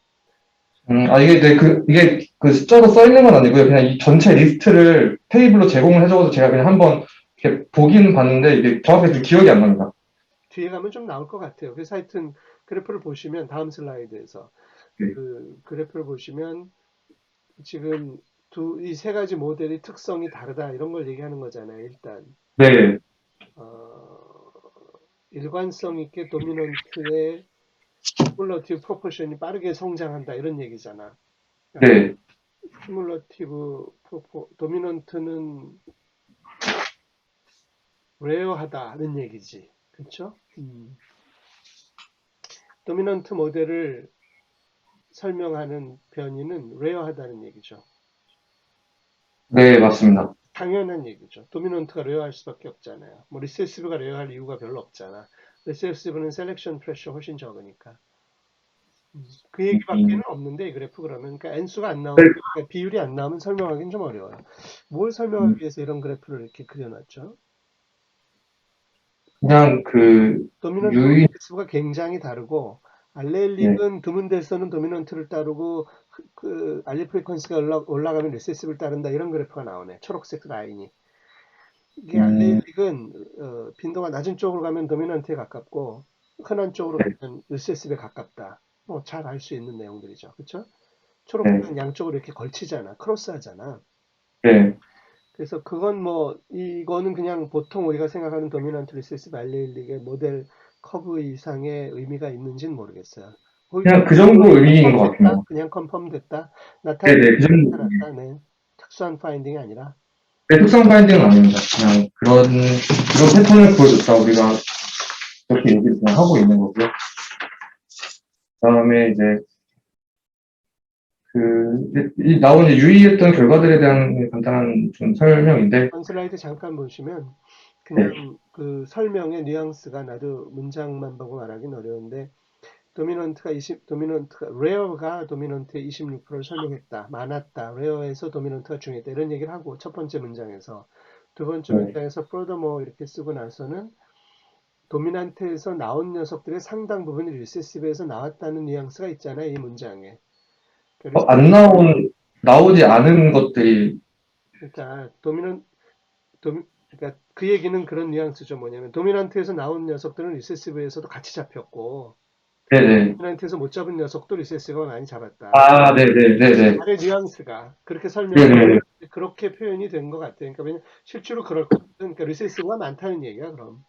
이게 그 숫자로 써 있는 건 아니고요. 그냥 이 전체 리스트를 테이블로 제공을 해줘서 제가 그냥 한번 이렇게 보긴 봤는데 이게 정확하게 좀 기억이 안 납니다. 뒤에 가면 좀 나올 것 같아요. 그래서 하여튼 그래프를 보시면 다음 슬라이드에서 네. 그 그래프를 보시면 지금 이 세 가지 모델의 특성이 다르다 이런 걸 얘기하는 거잖아요. 일단 네, 어, 일관성 있게 도미넌트의 큐뮬러티브 프로포션이 빠르게 성장한다 이런 얘기잖아. 그러니까 네, 큐뮬러티브 도미넌트는 레어하다는 얘기지. 그렇죠? 도미넌트 모델을 설명하는 변이는 레어하다는 얘기죠. 네, 맞습니다. 당연한 얘기죠. 도미넌트가 레어할 수밖에 없잖아요. 뭐 리세시브가 레어할 이유가 별로 없잖아. 리세시브는 셀렉션 프레셔 훨씬 적으니까. 그 얘기밖에는 없는데 이 그래프 그러면 그러니까 n수가 안 나오면 그러니까 비율이 안 나오면 설명하기는 좀 어려워요. 뭘 설명하기 위해서 이런 그래프를 이렇게 그려놨죠? 그냥 도미넌트와 유의, 리세시브가 굉장히 다르고 네, 알렐릭은 드문 데서는 도미넌트를 따르고 알릴 프리퀀시가 올라가면 리세시브를 따른다 이런 그래프가 나오네. 초록색 라인이. 이게 음, 알레일릭은 빈도가 낮은 쪽으로 가면 도미넌트에 가깝고 흔한 쪽으로 네, 가면 리세시브에 가깝다. 뭐 잘 알 수 있는 내용들이죠. 그렇죠? 네, 초록색은 양쪽으로 이렇게 걸치잖아. 크로스하잖아. 네. 그래서 그건 뭐 이거는 그냥 보통 우리가 생각하는 도미넌트 리세시브 알레일릭의 모델 커브 이상의 의미가 있는지는 모르겠어요. 거의 그냥 그 정도 의미인 것 됐다. 같습니다. 그냥 컨펌 됐다. 나타났다. 네네, 그 정도. 나타났다. 네. 특수한 파인딩이 아니라. 네, 특성 파인딩은 아닙니다. 그냥 그런 패턴을 보여줬다. 우리가 그렇게 얘기를 그냥 하고 있는 거고요. 그다음에 이제 나온 이제 유의했던 결과들에 대한 간단한 좀 설명인데, 전 슬라이드 잠깐 보시면 네, 그냥 그 설명의 뉘앙스가 나도 문장만 보고 말하기는 어려운데 도미넌트가 레어가 도미넌트의 26%를 설명했다. 많았다. 레어에서 도미넌트가 중요했다. 이런 얘기를 하고 첫 번째 문장에서 두 번째 네. 문장에서 furthermore 이렇게 쓰고 나서는 도미넌트에서 나온 녀석들의 상당 부분이 리세시브에서 나왔다는 뉘앙스가 있잖아요. 이 문장에. 그래서 안 나오지 않은 것들이, 그러니까 그러니까 그 얘기는 그런 뉘앙스죠. 뭐냐면 도미넌트에서 나온 녀석들은 리세시브에서도 같이 잡혔고 네네. 도미넌트에서 못 잡은 녀석도 리세시브가 많이 잡았다. 아, 네네네네. 말의 뉘앙스가 그렇게 설명을 네네. 그렇게 표현이 된 것 같아요. 그러니까 왜냐 실제로 그럴 거거든. 그러니까 리세시브가 많다는 얘기야. 그럼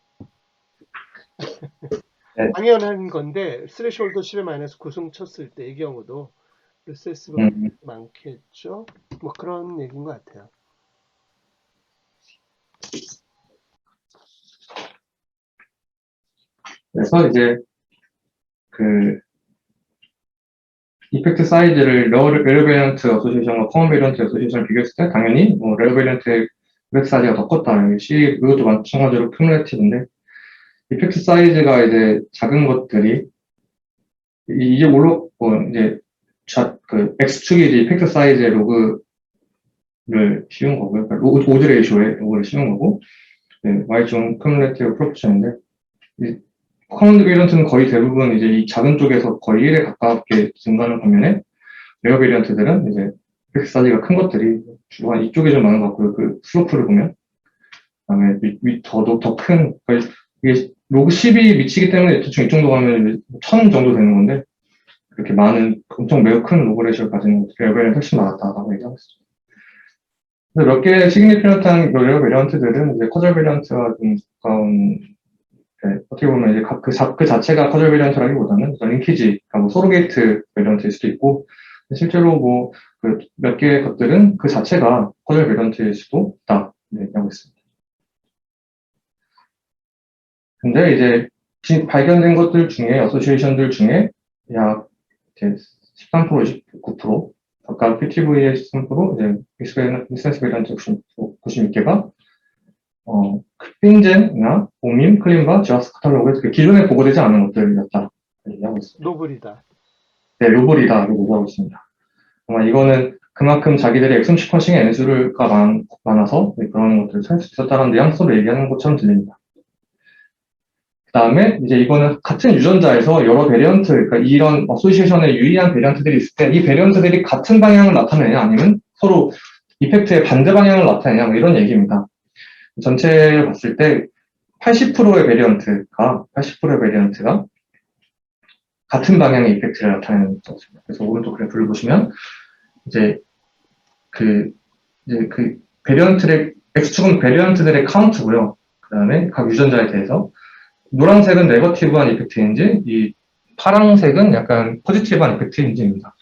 네. 당연한 건데 스레시홀드 10에 마이너스 9승 쳤을 때 이 경우도 리세시브가 음, 많겠죠. 뭐 그런 얘기인 것 같아요. 그래서 이제 그 이펙트 사이즈를 레어베리언트 어소시에이션과 커먼 베리언트 어소시에이션을 비교했을 때 당연히 뭐 레어베리언트의 이펙트 사이즈가 더 컸다. 이것도 마찬가지로 큐뮬레이티브인데 이펙트 사이즈가 이제 작은 것들이 이게 물론 뭐 이제 X축이 이제 이펙트 사이즈의 로그를 씌운 거고요. 그러니까 오드 레이쇼의 로그를 씌운 거고 네, Y축은 큐뮬레이티브 프로포션인데 커먼드 베리언트는 거의 대부분 이제 이 작은 쪽에서 거의 1에 가깝게 증가하는 반면에 레어 베리언트들은 이제 이펙트 사이즈가 큰 것들이 주로 한 이쪽에 좀 많은 것 같고요. 그 슬로프를 보면 그다음에 더 큰 이게 로그 10이 미치기 때문에 대충 이 정도 가면 1000 정도 되는 건데 그렇게 많은 엄청 매우 큰 로그레이션을 가지는 레어 베리언트 훨씬 많았다라고 얘기하고 있습니다. 몇 개의 시그니피런트한 레어 베리언트들은 이제 커절 베리언트가 좀 가까운 네, 어떻게 보면 이제 그 자체가 커절 베리언트라기보다는 링키지, 그러니까 뭐 소로게이트 베리언트일 수도 있고, 실제로 뭐, 몇 개의 것들은 그 자체가 커절 베리언트일 수도 있다. 네, 하고 있습니다. 근데 이제 발견된 것들 중에, 어소시에이션들 중에 약 이제 13%, 29%, 각각 PTV의 13%, 이제 미스센스 베리언트 96개가 핀젠이나 오민, 클린바, 지와스 카탈로그에서 기존에 보고되지 않은 것들이었다. 얘기하고 있습니다. 노블이다. 네, 로볼이다라고 얘기하고 있습니다. 아마 이거는 그만큼 자기들의 엑슨 슈퍼싱의 N수가 많아서 네, 그런 것들을 찾을 수 있었다는 뉘앙스로 얘기하는 것처럼 들립니다. 그다음에 이제 이거는 같은 유전자에서 여러 베리언트, 그러니까 이런 어소시에이션에 유의한 베리언트들이 있을 때 이 베리언트들이 같은 방향을 나타내냐 아니면 서로 이펙트의 반대 방향을 나타내냐 뭐 이런 얘기입니다. 전체를 봤을 때 80%의 베리언트가 같은 방향의 이펙트를 나타내는 거죠. 그래서 오른쪽 그래프를 보시면 이제 그 베리언트의 X축은 베리언트들의 카운트고요. 그다음에 각 유전자에 대해서 노란색은 네거티브한 이펙트인지, 이 파란색은 약간 포지티브한 이펙트인지입니다.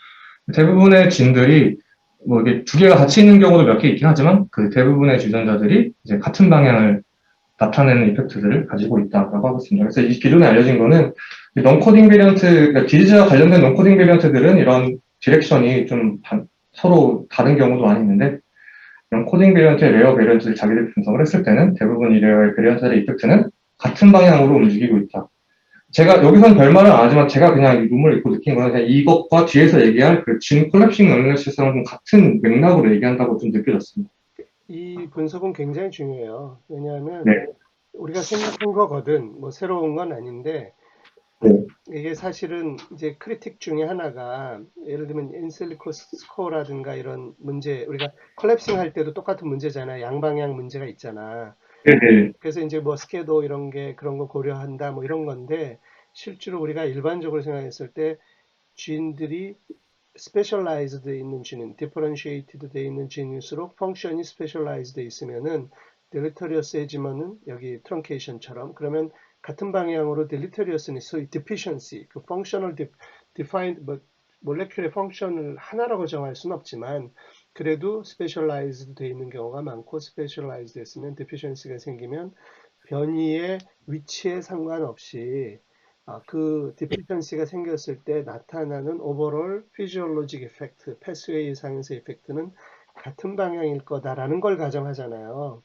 대부분의 진들이 뭐 이게 두 개가 같이 있는 경우도 몇 개 있긴 하지만 그 대부분의 유전자들이 이제 같은 방향을 나타내는 이펙트들을 가지고 있다고 하고 있습니다. 그래서 이 기존에 알려진 거는 non-coding 베리언트, 그러니까 디지즈와 관련된 non-coding 베리언트들은 이런 디렉션이 좀 서로 다른 경우도 많이 있는데 non-coding 베리언트의 레어 베리언트를 자기들이 분석을 했을 때는 대부분 이 레어 베리언트의 이펙트는 같은 방향으로 움직이고 있다. 제가 여기서는 별말은 안 하지만 제가 그냥 이 논문을 읽고 느낀 거는 그냥 이것과 뒤에서 얘기할 그 진 콜랩싱 어널리시스랑 좀 같은 맥락으로 얘기한다고 좀 느껴졌습니다. 이 분석은 굉장히 중요해요. 왜냐하면 네. 우리가 생각한 거거든. 뭐 새로운 건 아닌데 네. 이게 사실은 이제 크리틱 중에 하나가 예를 들면 인실리코 스코어라든가 이런 문제 우리가 컬랩싱 할 때도 똑같은 문제잖아. 양방향 문제가 있잖아. 네. 그래서 이제 뭐 스케도 이런 게 그런 거 고려한다 뭐 이런 건데 실제로 우리가 일반적으로 생각했을 때 쥐인들이 스페셜라이즈드 돼 있는 쥐는 디퍼런시에이티드 돼 있는 쥐일수록 펑션이 스페셜라이즈드 돼 있으면은 딜리터리어스해지면은 여기 트렁케이션처럼 그러면 같은 방향으로 딜리터리어스는 소위 디피션시 그 펑셔널 디파인드 뭐 몰레큘의 펑션을 하나라고 정할 수는 없지만 그래도 스페셜라이즈드 돼 있는 경우가 많고 스페셜라이즈드 됐으면 디피션시가 생기면 변이의 위치에 상관없이 그 디펜던시가 생겼을 때 나타나는 오버롤 피지올로직 이펙트, 패스웨이 상에서 이펙트는 같은 방향일 거다라는 걸 가정하잖아요.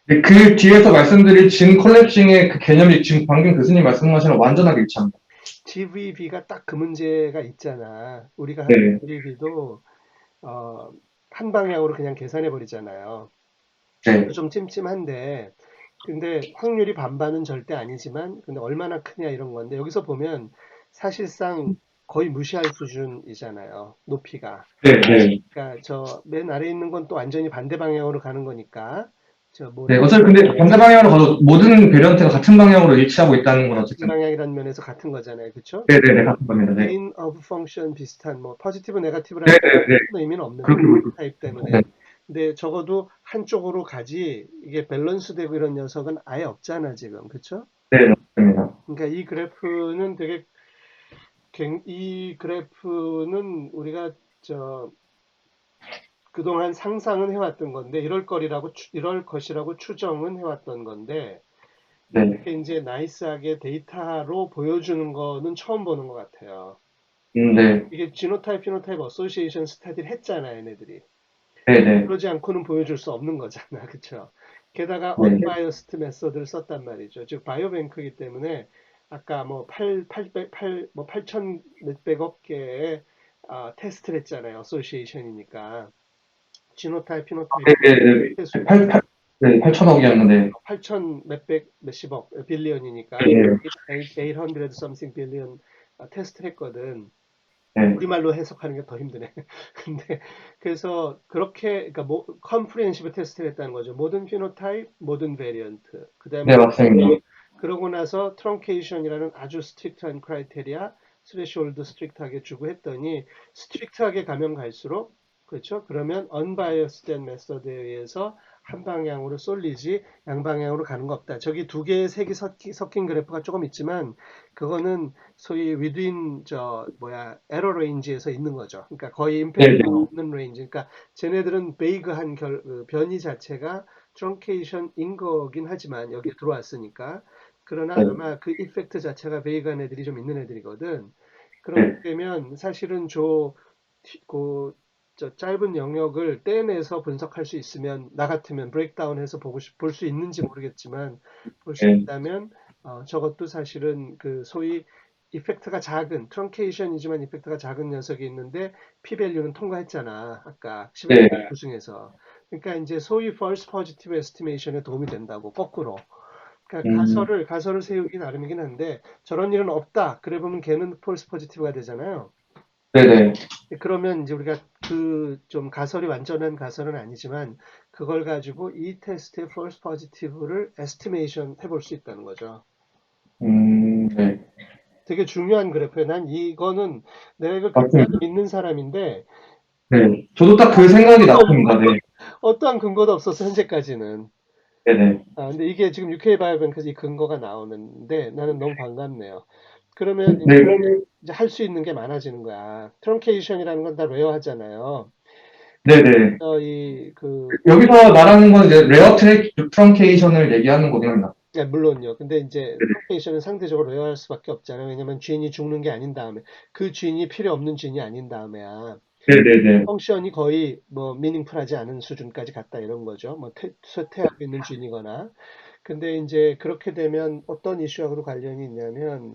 네, 그 뒤에서 말씀드린 진 콜랩싱의 그 개념이 지금 방금 교수님 말씀하시는 완전하게 일치합니다. GVB가 딱 그 문제가 있잖아. 우리가 하는 네. GVB도 한 방향으로 그냥 계산해 버리잖아요. 네. 좀 찜찜한데 근데 확률이 반반은 절대 아니지만 근데 얼마나 크냐 이런 건데 여기서 보면 사실상 거의 무시할 수준이잖아요. 높이가. 네. 네. 그러니까 저 맨 아래에 있는 건 또 완전히 반대 방향으로 가는 거니까 저 네. 뭐래 어차피 근데 반대 방향으로 가도 모든 베리언트가 같은 방향으로 일치하고 있다는 건 같은 어쨌든. 방향이라는 면에서 같은 거잖아요. 그렇죠? 네네네. 같은 겁니다. 네. 게인 오브 펑션 비슷한 뭐 포지티브 네거티브라는 네네네. 의미는 없는 그렇게 거예요. 보고 타입 있습니다. 때문에. 네. 근데 적어도 한쪽으로 가지 이게 밸런스 되고 이런 녀석은 아예 없잖아 지금. 그렇죠? 네. 맞습니다. 그러니까 이 그래프는 되게 이 그래프는 우리가 저 그동안 상상은 해왔던 건데 이럴 것이라고 추정은 해왔던 건데 네. 이렇게 이제 나이스하게 데이터로 보여주는 거는 처음 보는 것 같아요. 네. 이게 지노타입, 피노타입 어소시에이션 스타디를 했잖아요, 얘네들이. 네네. 그러지 않고는 보여줄 수 없는 거잖아, 그쵸? 게다가 네. 언바이어스드 메서드를 썼단 말이죠. 즉 바이오뱅크이기 때문에 아까 뭐 8천 몇백억 개의 테스트를 했잖아요. 어소시에이션이니까. 지노타입, 피노타입 네네. 해수가 8천억이었는데. 8천 몇백 몇십억 빌리언이니까 네. 800 something billion 테스트를 했거든. 네. 우리말로 해석하는 게 더 힘드네. 근데 그래서 그렇게 그러니까 뭐 컴프리헨시브 테스트를 했다는 거죠. 모든 피노타입, 모든 베리언트. 그다음에 네, 맞습니다. 그러고 나서 트렁케이션이라는 아주 스트릭트한 크라이테리아, 스레시홀드 스트릭트하게 주고 했더니 스트릭트하게 가면 갈수록 그렇죠? 그러면 unbiased된 메서드에 의해서 한 방향으로 쏠리지 양방향으로 가는 거 없다. 저기 두 개의 색이 섞인 그래프가 조금 있지만 그거는 소위 within 저 뭐야 에러 레인지에서 있는 거죠. 그러니까 거의 네, 임팩트 네. 없는 레인지. 그러니까 쟤네들은 베이그한 그 변이 자체가 트렁케이션인 거긴 하지만 여기에 들어왔으니까 그러나 네. 아마 그 이펙트 자체가 베이그한 애들이 좀 있는 애들이거든. 그렇게 네. 되면 사실은 그, 저 짧은 영역을 떼내서 분석할 수 있으면 나 같으면 브레이크다운해서 볼 수 있는지 모르겠지만 볼 수 네. 있다면 저것도 사실은 그 소위 이펙트가 작은 트렁케이션이지만 이펙트가 작은 녀석이 있는데 p-밸류는 통과했잖아. 아까 10의 네. 구승에서. 그러니까 이제 소위 false positive estimation에 도움이 된다고 거꾸로. 그러니까 가설을 세우기 나름이긴 한데 저런 일은 없다. 그래 보면 걔는 폴스 포지티브가 되잖아요. 네네. 그러면 이제 우리가 그 좀 가설이 완전한 가설은 아니지만 그걸 가지고 이 테스트의 폴스 포지티브를 에스티메이션 해볼 수 있다는 거죠. 네. 되게 중요한 그래프예요. 난 이거는 내가 이걸 굉장히 맞습니다. 믿는 사람인데 네. 저도 딱 그 생각이 났습니다. 네. 어떠한 근거도 없어서 현재까지는. 네네. 근데 이게 지금 UK 바이오뱅크에서 이 근거가 나오는데 나는 너무 반갑네요. 그러면 네. 이제 할 수 있는 게 많아지는 거야. 트렁케이션이라는 건 다 레어하잖아요. 네네. 그 여기서 말하는 건 이제 레어 트렁케이션을 얘기하는 거긴 합니다. 물론요. 근데 이제 트렁케이션은 상대적으로 레어할 수밖에 없잖아요. 왜냐면 쥐인이 죽는 게 아닌 다음에 그 쥐인이 필요 없는 쥐인이 아닌 다음에야 네네네. 펑션이 거의 뭐 미닝풀하지 않은 수준까지 갔다 이런 거죠. 뭐 쇠퇴하고 있는 쥐인이거나. 근데 이제 그렇게 되면 어떤 이슈하고도 관련이 있냐면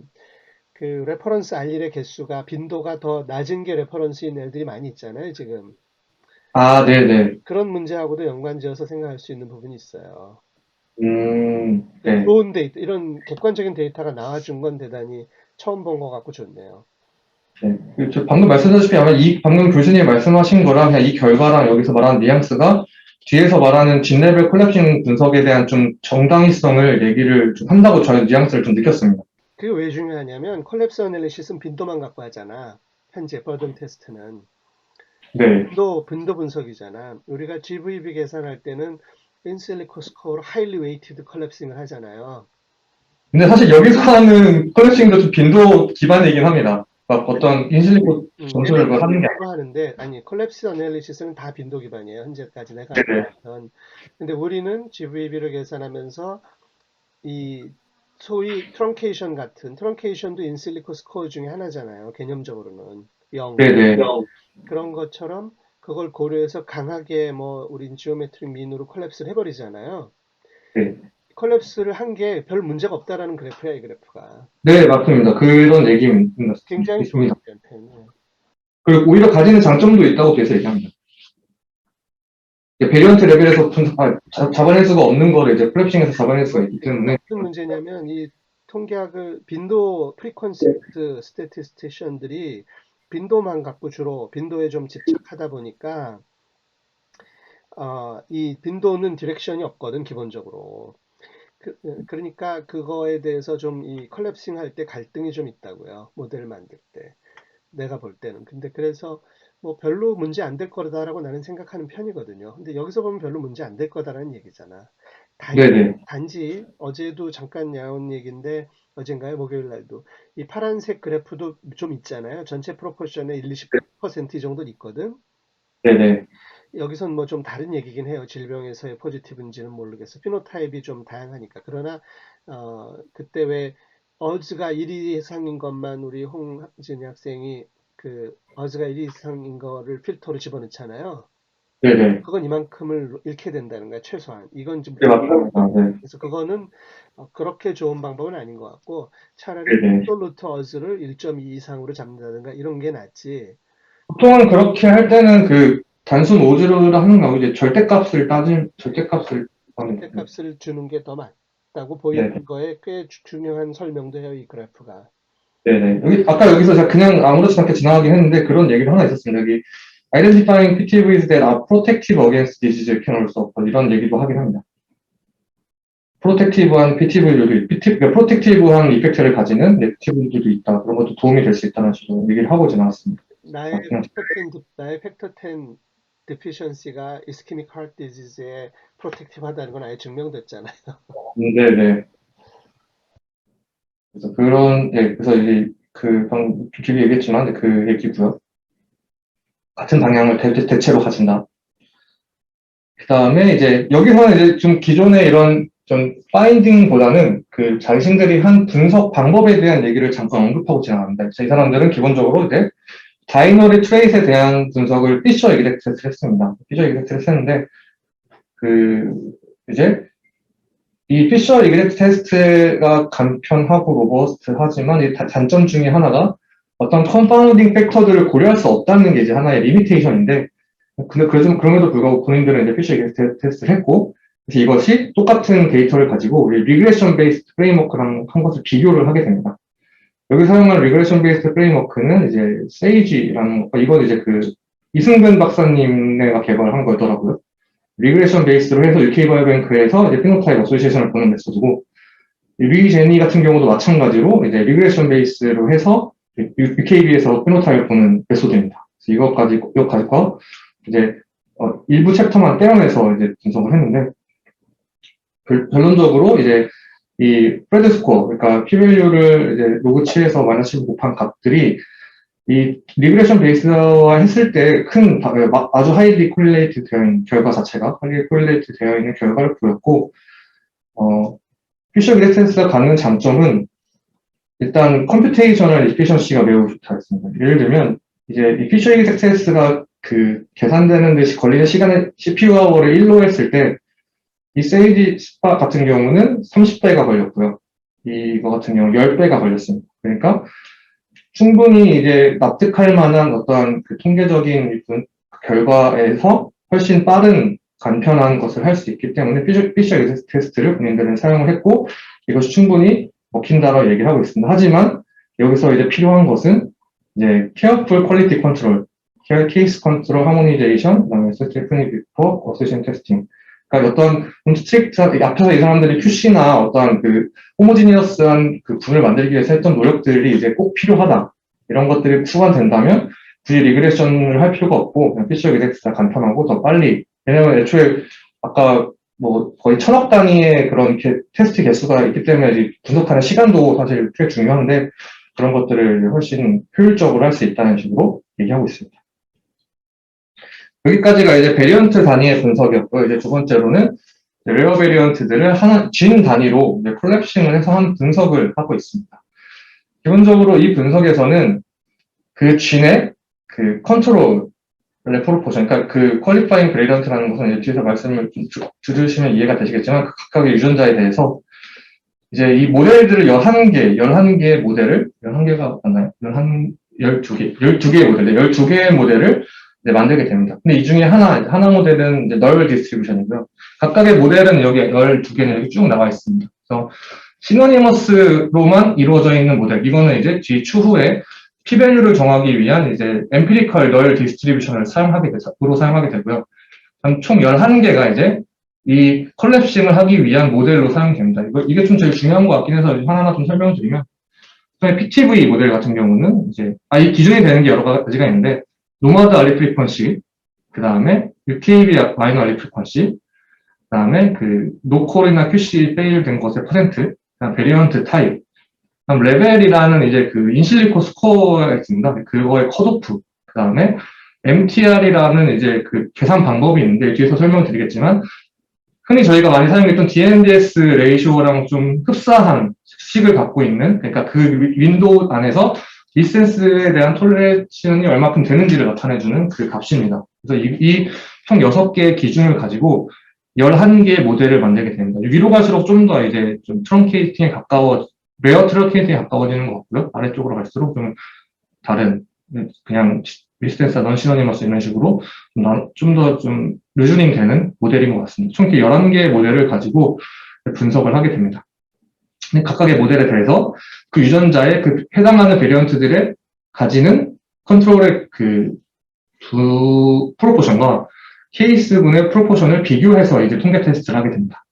그 레퍼런스 알릴의 개수가 빈도가 더 낮은 게 레퍼런스인 애들이 많이 있잖아요, 지금. 아, 네네. 그런 문제하고도 연관지어서 생각할 수 있는 부분이 있어요. 네. 좋은 데이터, 이런 객관적인 데이터가 나와준 건 대단히 처음 본 것 같고 좋네요. 네. 저 방금 말씀하셨다시피 아마 방금 교수님이 말씀하신 거랑 그냥 이 결과랑 여기서 말하는 뉘앙스가 뒤에서 말하는 진레벨 콜랩싱 분석에 대한 좀 정당성을 얘기를 좀 한다고 저는 뉘앙스를 좀 느꼈습니다. 그게 왜 중요하냐면 콜랩스 애널리시스는 빈도만 갖고 하잖아. 현재 버든 테스트는. 네. 빈도 분석이잖아. 우리가 GVB 계산할 때는 인실리코 스코어로 하일리 웨이티드 컬랩싱을 하잖아요. 근데 사실 여기서 하는 콜랩싱도 좀 빈도 기반이긴 합니다. 막 어떤 인실리코 점수를 얘네들은 뭐 하는 게 빈도로 하는데 아니 콜랩스 애널리시스는 다 빈도 기반이에요. 현재까지 내가 아니라. 알던. 근데 우리는 GVB를 계산하면서 이 소위 트렁케이션도 인실리코 스코어 중에 하나잖아요. 개념적으로는 0. 네네. 그런 것처럼 그걸 고려해서 강하게 뭐 우린 지오메트릭 민으로 콜랩스를 해버리잖아요. 네. 콜랩스를 한 게 별 문제가 없다라는 그래프야, 이 그래프가. 네, 맞습니다. 그런 얘기 굉장히 좋은 있습니다. 그래프예요. 그리고 오히려 가지는 장점도 있다고 계속 얘기합니다. 베리언트 레벨에서 잡아낼 수가 없는 거를 이제 콜랩싱에서 잡아낼 수가 있기 때문에. 무슨 문제냐면 이 통계학을 빈도 프리퀀시트 스태티스티션들이 빈도만 갖고 주로 빈도에 좀 집착하다 보니까 이 빈도는 디렉션이 없거든 기본적으로. 그러니까 그거에 대해서 좀 이 컬랩싱 할 때 갈등이 좀 있다고요. 모델 만들 때. 내가 볼 때는. 근데 그래서 뭐 별로 문제 안 될 거다라고 나는 생각하는 편이거든요. 근데 여기서 보면 별로 문제 안 될 거다라는 얘기잖아. 네네. 단지 어제도 잠깐 나온 얘기인데 어젠가요? 목요일 날도 이 파란색 그래프도 좀 있잖아요. 전체 프로포션의 1, 20% 정도 있거든. 네네. 여기선 뭐 좀 다른 얘기긴 해요. 질병에서의 포지티브인지는 모르겠어. 피노타입이 좀 다양하니까. 그러나 그때 왜 어즈가 1 이상인 것만 우리 홍진희 학생이 그 어즈가 1 이상인 거를 필터로 집어넣잖아요. 네네. 그건 이만큼을 잃게 된다는 거야, 최소한. 이건 좀 네, 맞습니다. 네. 그래서 그거는 그렇게 좋은 방법은 아닌 것 같고 차라리 네네. 솔루트 어즈를 1.2 이상으로 잡는다든가 이런 게 낫지. 보통은 그렇게 할 때는 그 단순 오즈를 하는 거고 이제 절대값을 하는 거예요. 값을 주는 게 더 맞다고 네. 보이는 거에 꽤 중요한 설명도 해요, 이 그래프가. 네네. 아까 여기서 제가 그냥 아무렇지 않게 지나가긴 했는데 그런 얘기가 하나 있었습니다. 여기 identifying PTVs that are protective against disease can also 이런 얘기도 하긴 합니다. 프로텍티브한 그러니까 프로텍티브한 이펙트를 가지는 네티브들도 있다. 그런 것도 도움이 될 수 있다는 식으로 얘기를 하고 지나갔습니다. 나의 팩터 10 deficiency가 ischemic heart disease에 프로텍티브하다는 건 아예 증명됐잖아요. 네네. 그래서 이제 방금 길게 얘기했지만 그 얘기고요. 같은 방향을 대체로 가진다. 그 다음에 이제 여기서는 이제 좀 기존의 이런 좀 파인딩보다는 그 자신들이 한 분석 방법에 대한 얘기를 잠깐 언급하고 지나갑니다. 이 사람들은 기본적으로 이제 바이너리 트레이스에 대한 분석을 피셔 이그젝트를 했습니다. 피셔 이그젝트를 했는데 이제 이 피셔 이그젝트 테스트가 간편하고 로버스트하지만 이 단점 중에 하나가 어떤 컨파운딩 팩터들을 고려할 수 없다는 게 이제 하나의 리미테이션인데 근데 그럼에도 불구하고 본인들은 이제 피셔 이그젝트 테스트를 했고 그래서 이것이 똑같은 데이터를 가지고 리그레션 베이스드 프레임워크랑 한 것을 비교를 하게 됩니다. 여기 사용하는 리그레션 베이스드 프레임워크는 이제 세이지라는 거, 이건 이제 그 이승근 박사님네가 개발한 거더라고요. 리그레션 베이스로 해서 UK 바이오뱅크에서 이제 피노타입 어소시에이션을 보는 메소드고, 리제니 같은 경우도 마찬가지로 이제 리그레션 베이스로 해서 UKB에서 피노타입을 보는 메소드입니다. 그래서 이거 가지고 이제 일부 챕터만 떼어내서 이제 분석을 했는데, 결론적으로 이제 이 프레드 스코어, 그러니까 p-value를 이제 로그 7에서 마이너스 15 곱한 값들이 이 리그레션 베이스화 했을 때 아주 하이리 콜레이트 되어 있는 결과 자체가 하이리 콜레이트 되어 있는 결과를 보였고, 피셔 그레이텐스가 갖는 장점은 일단 컴퓨테이셔널 이피션시가 매우 좋다 했습니다. 예를 들면 이제 이 피셔 그레이텐스가 그 계산되는 데 걸리는 시간의 CPU 아워를 1로 했을 때 이 세이지 스파 같은 경우는 30배가 걸렸고요. 이거 같은 경우 10배가 걸렸습니다. 그러니까 충분히 이제 납득할 만한 어떠한 그 통계적인 결과에서 훨씬 빠른 간편한 것을 할 수 있기 때문에 피셔 테스트를 본인들은 사용을 했고, 이것이 충분히 먹힌다고 얘기를 하고 있습니다. 하지만 여기서 이제 필요한 것은 이제 careful quality control, case control harmonization, 그다음에 stepney before association testing. 그러니까 어떤 스트릭트 앞에서 이 사람들이 QC나 어떤 그 호모지니어스한 그 분을 만들기 위해서 했던 노력들이 이제 꼭 필요하다. 이런 것들이 추가된다면 굳이 리그레션을 할 필요가 없고 그냥 피셔 리렉스가 간편하고 더 빨리. 왜냐면 애초에 아까 뭐 거의 1000억 단위의 그런 테스트 개수가 있기 때문에 분석하는 시간도 사실 꽤 중요한데 그런 것들을 훨씬 효율적으로 할 수 있다는 식으로 얘기하고 있습니다. 여기까지가 이제 베리언트 단위의 분석이었고요. 이제 두 번째로는 레어 베리언트들을 진 단위로 이제 콜랩싱을 해서 한 분석을 하고 있습니다. 기본적으로 이 분석에서는 그 진의 그 컨트롤 프로포션, 그러니까 그 퀄리파잉 그레이던트라는 것은 이제 뒤에서 말씀을 좀 들으시면 이해가 되시겠지만 그 각각의 유전자에 대해서 이제 이 모델들을 11개의 모델을, 11개가 맞나요? 12개의 모델, 12개의 모델을 이제 만들게 됩니다. 근데 이 중에 하나 모델은 이제 널 디스트리뷰션이고요. 각각의 모델은 여기 12개는 여기 쭉 나와 있습니다. 그래서 시노니머스로만 이루어져 있는 모델, 이거는 이제 뒤 추후에 p-value를 정하기 위한 이제 empirical 널 디스트리뷰션을 사용하게 되고요. 총 11개가 이제 이 컬랩싱을 하기 위한 모델로 사용됩니다. 이게 좀 제일 중요한 것 같긴 해서 하나하나 좀 설명드리면, PTV 모델 같은 경우는 이제, 이 기준이 되는 게 여러 가지가 있는데, 노마드 알리 프리퀀시, 그 다음에 UKB 마이너 알리 프리퀀시, 그 다음에 그 노콜이나 QC 페일 된 것의 퍼센트, 그 다음 베리언트 타입, 그다음 레벨이라는 이제 그 인실리코 스코어가 있습니다. 그거의 컷오프, 그 다음에 MTR이라는 이제 그 계산 방법이 있는데 뒤에서 설명드리겠지만 흔히 저희가 많이 사용했던 DNDS 레이쇼랑 좀 흡사한 식을 갖고 있는, 그러니까 그 윈도우 안에서 디스턴스에 대한 톨레이션이 얼마큼 되는지를 나타내주는 그 값입니다. 그래서 이 총 6개의 기준을 가지고 11개의 모델을 만들게 됩니다. 위로 갈수록 좀 더 이제 좀 트렁케이팅에 레어 트렁케이팅에 가까워지는 것 같고요. 아래쪽으로 갈수록 좀 다른, 그냥 디스턴스, 넌 시노니머스 이런 식으로 좀 더 좀 루즈닝 되는 모델인 것 같습니다. 총 11개의 모델을 가지고 분석을 하게 됩니다. 각각의 모델에 대해서 그 유전자의 그 해당하는 베리언트들의 가지는 컨트롤의 그 두 프로포션과 케이스군의 프로포션을 비교해서 이제 통계 테스트를 하게 됩니다.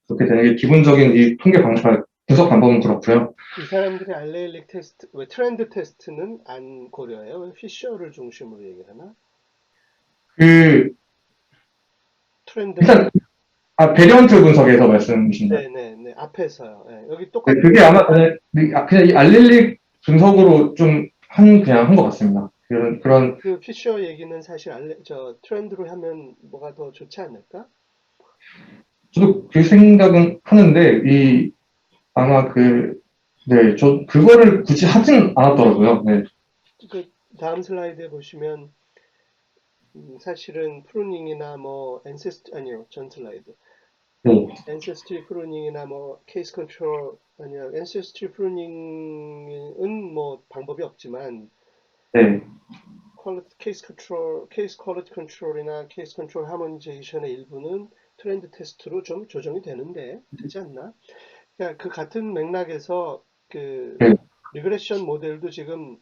그렇게 되는 게 기본적인 이 통계 분석 방법은 그렇고요. 이 사람들이 알레일릭 테스트, 왜 트렌드 테스트는 안 고려해요? 왜 피셔를 중심으로 얘기를 하나? 트렌드? 일단, 베리언트 분석에서 말씀이신가요? 네네네, 앞에서요. 네, 여기 네, 똑같은. 그게 아마 그냥 이 알릴릭 분석으로 좀 그냥 한 것 같습니다. 그런, 그 피셔 얘기는 사실 트렌드로 하면 뭐가 더 좋지 않을까? 저도 그 생각은 하는데, 아마 네, 그거를 굳이 하진 않았더라고요. 네. 그 다음 슬라이드에 보시면 사실은 프루닝이나 뭐 아니요, 전 슬라이드. 네. 엔세스트리 프루닝이나 뭐 케이스 컨트롤, 아니요, 엔세스트리 프루닝은 뭐 방법이 없지만 네. 케이스 퀄리티 컨트롤이나 케이스 컨트롤 하모니제이션의 일부는 트렌드 테스트로 좀 조정이 되지 않나? 그러니까 그 같은 맥락에서 그 네. 리그레션 모델도 지금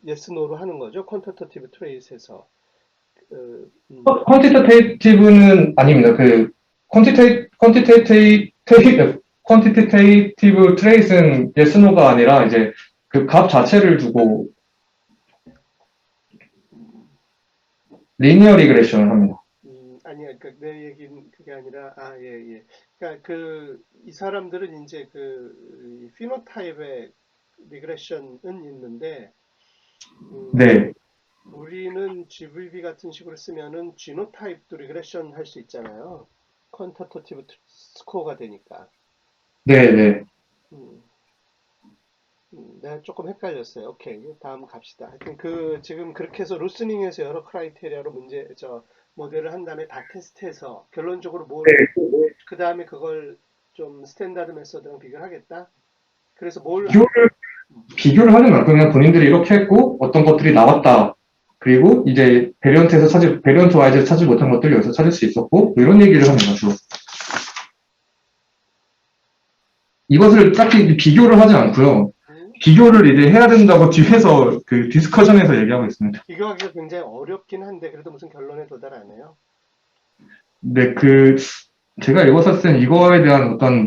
yes, no로 하는 거죠. 퀀터터티브 트레이스에서. 퀀티테이티브는 아닙니다. 그 퀀티테이티브 트레이스는 yes, no가 아니라 이제 그 값 자체를 두고 리니어 리그레션을 합니다. 아니야, 그러니까 내 얘기는 그게 아니라, 예, 예. 그러니까 이 사람들은 이제 피노타입의 리그레션은 있는데, 네, 우리는 GVB 같은 식으로 쓰면은 지노타입도 리그레션 할 수 있잖아요. 퀀터터티브 스코어가 되니까. 네, 네. 음, 내가 조금 헷갈렸어요. 오케이, 다음 갑시다. 하여튼 지금 그렇게 해서 루스닝에서 여러 크라이테리아로 모델을 한 다음에 다 테스트해서 결론적으로 그 다음에 그걸 좀 스탠다드 메서드랑 비교를 하겠다. 그래서 비교를 하진 않고 그냥 본인들이 이렇게 했고 어떤 것들이 나왔다. 그리고 이제 베리언트 와이즈 찾지 못한 것들을 여기서 찾을 수 있었고 뭐 이런 얘기를 합니다. 주로. 이것을 딱히 비교를 하지 않고요. 비교를 이제 해야 된다고 뒤에서 그 디스커션에서 얘기하고 있습니다. 비교하기가 굉장히 어렵긴 한데 그래도 무슨 결론에 도달 안 해요. 네, 제가 읽었을 땐 이거에 대한 어떤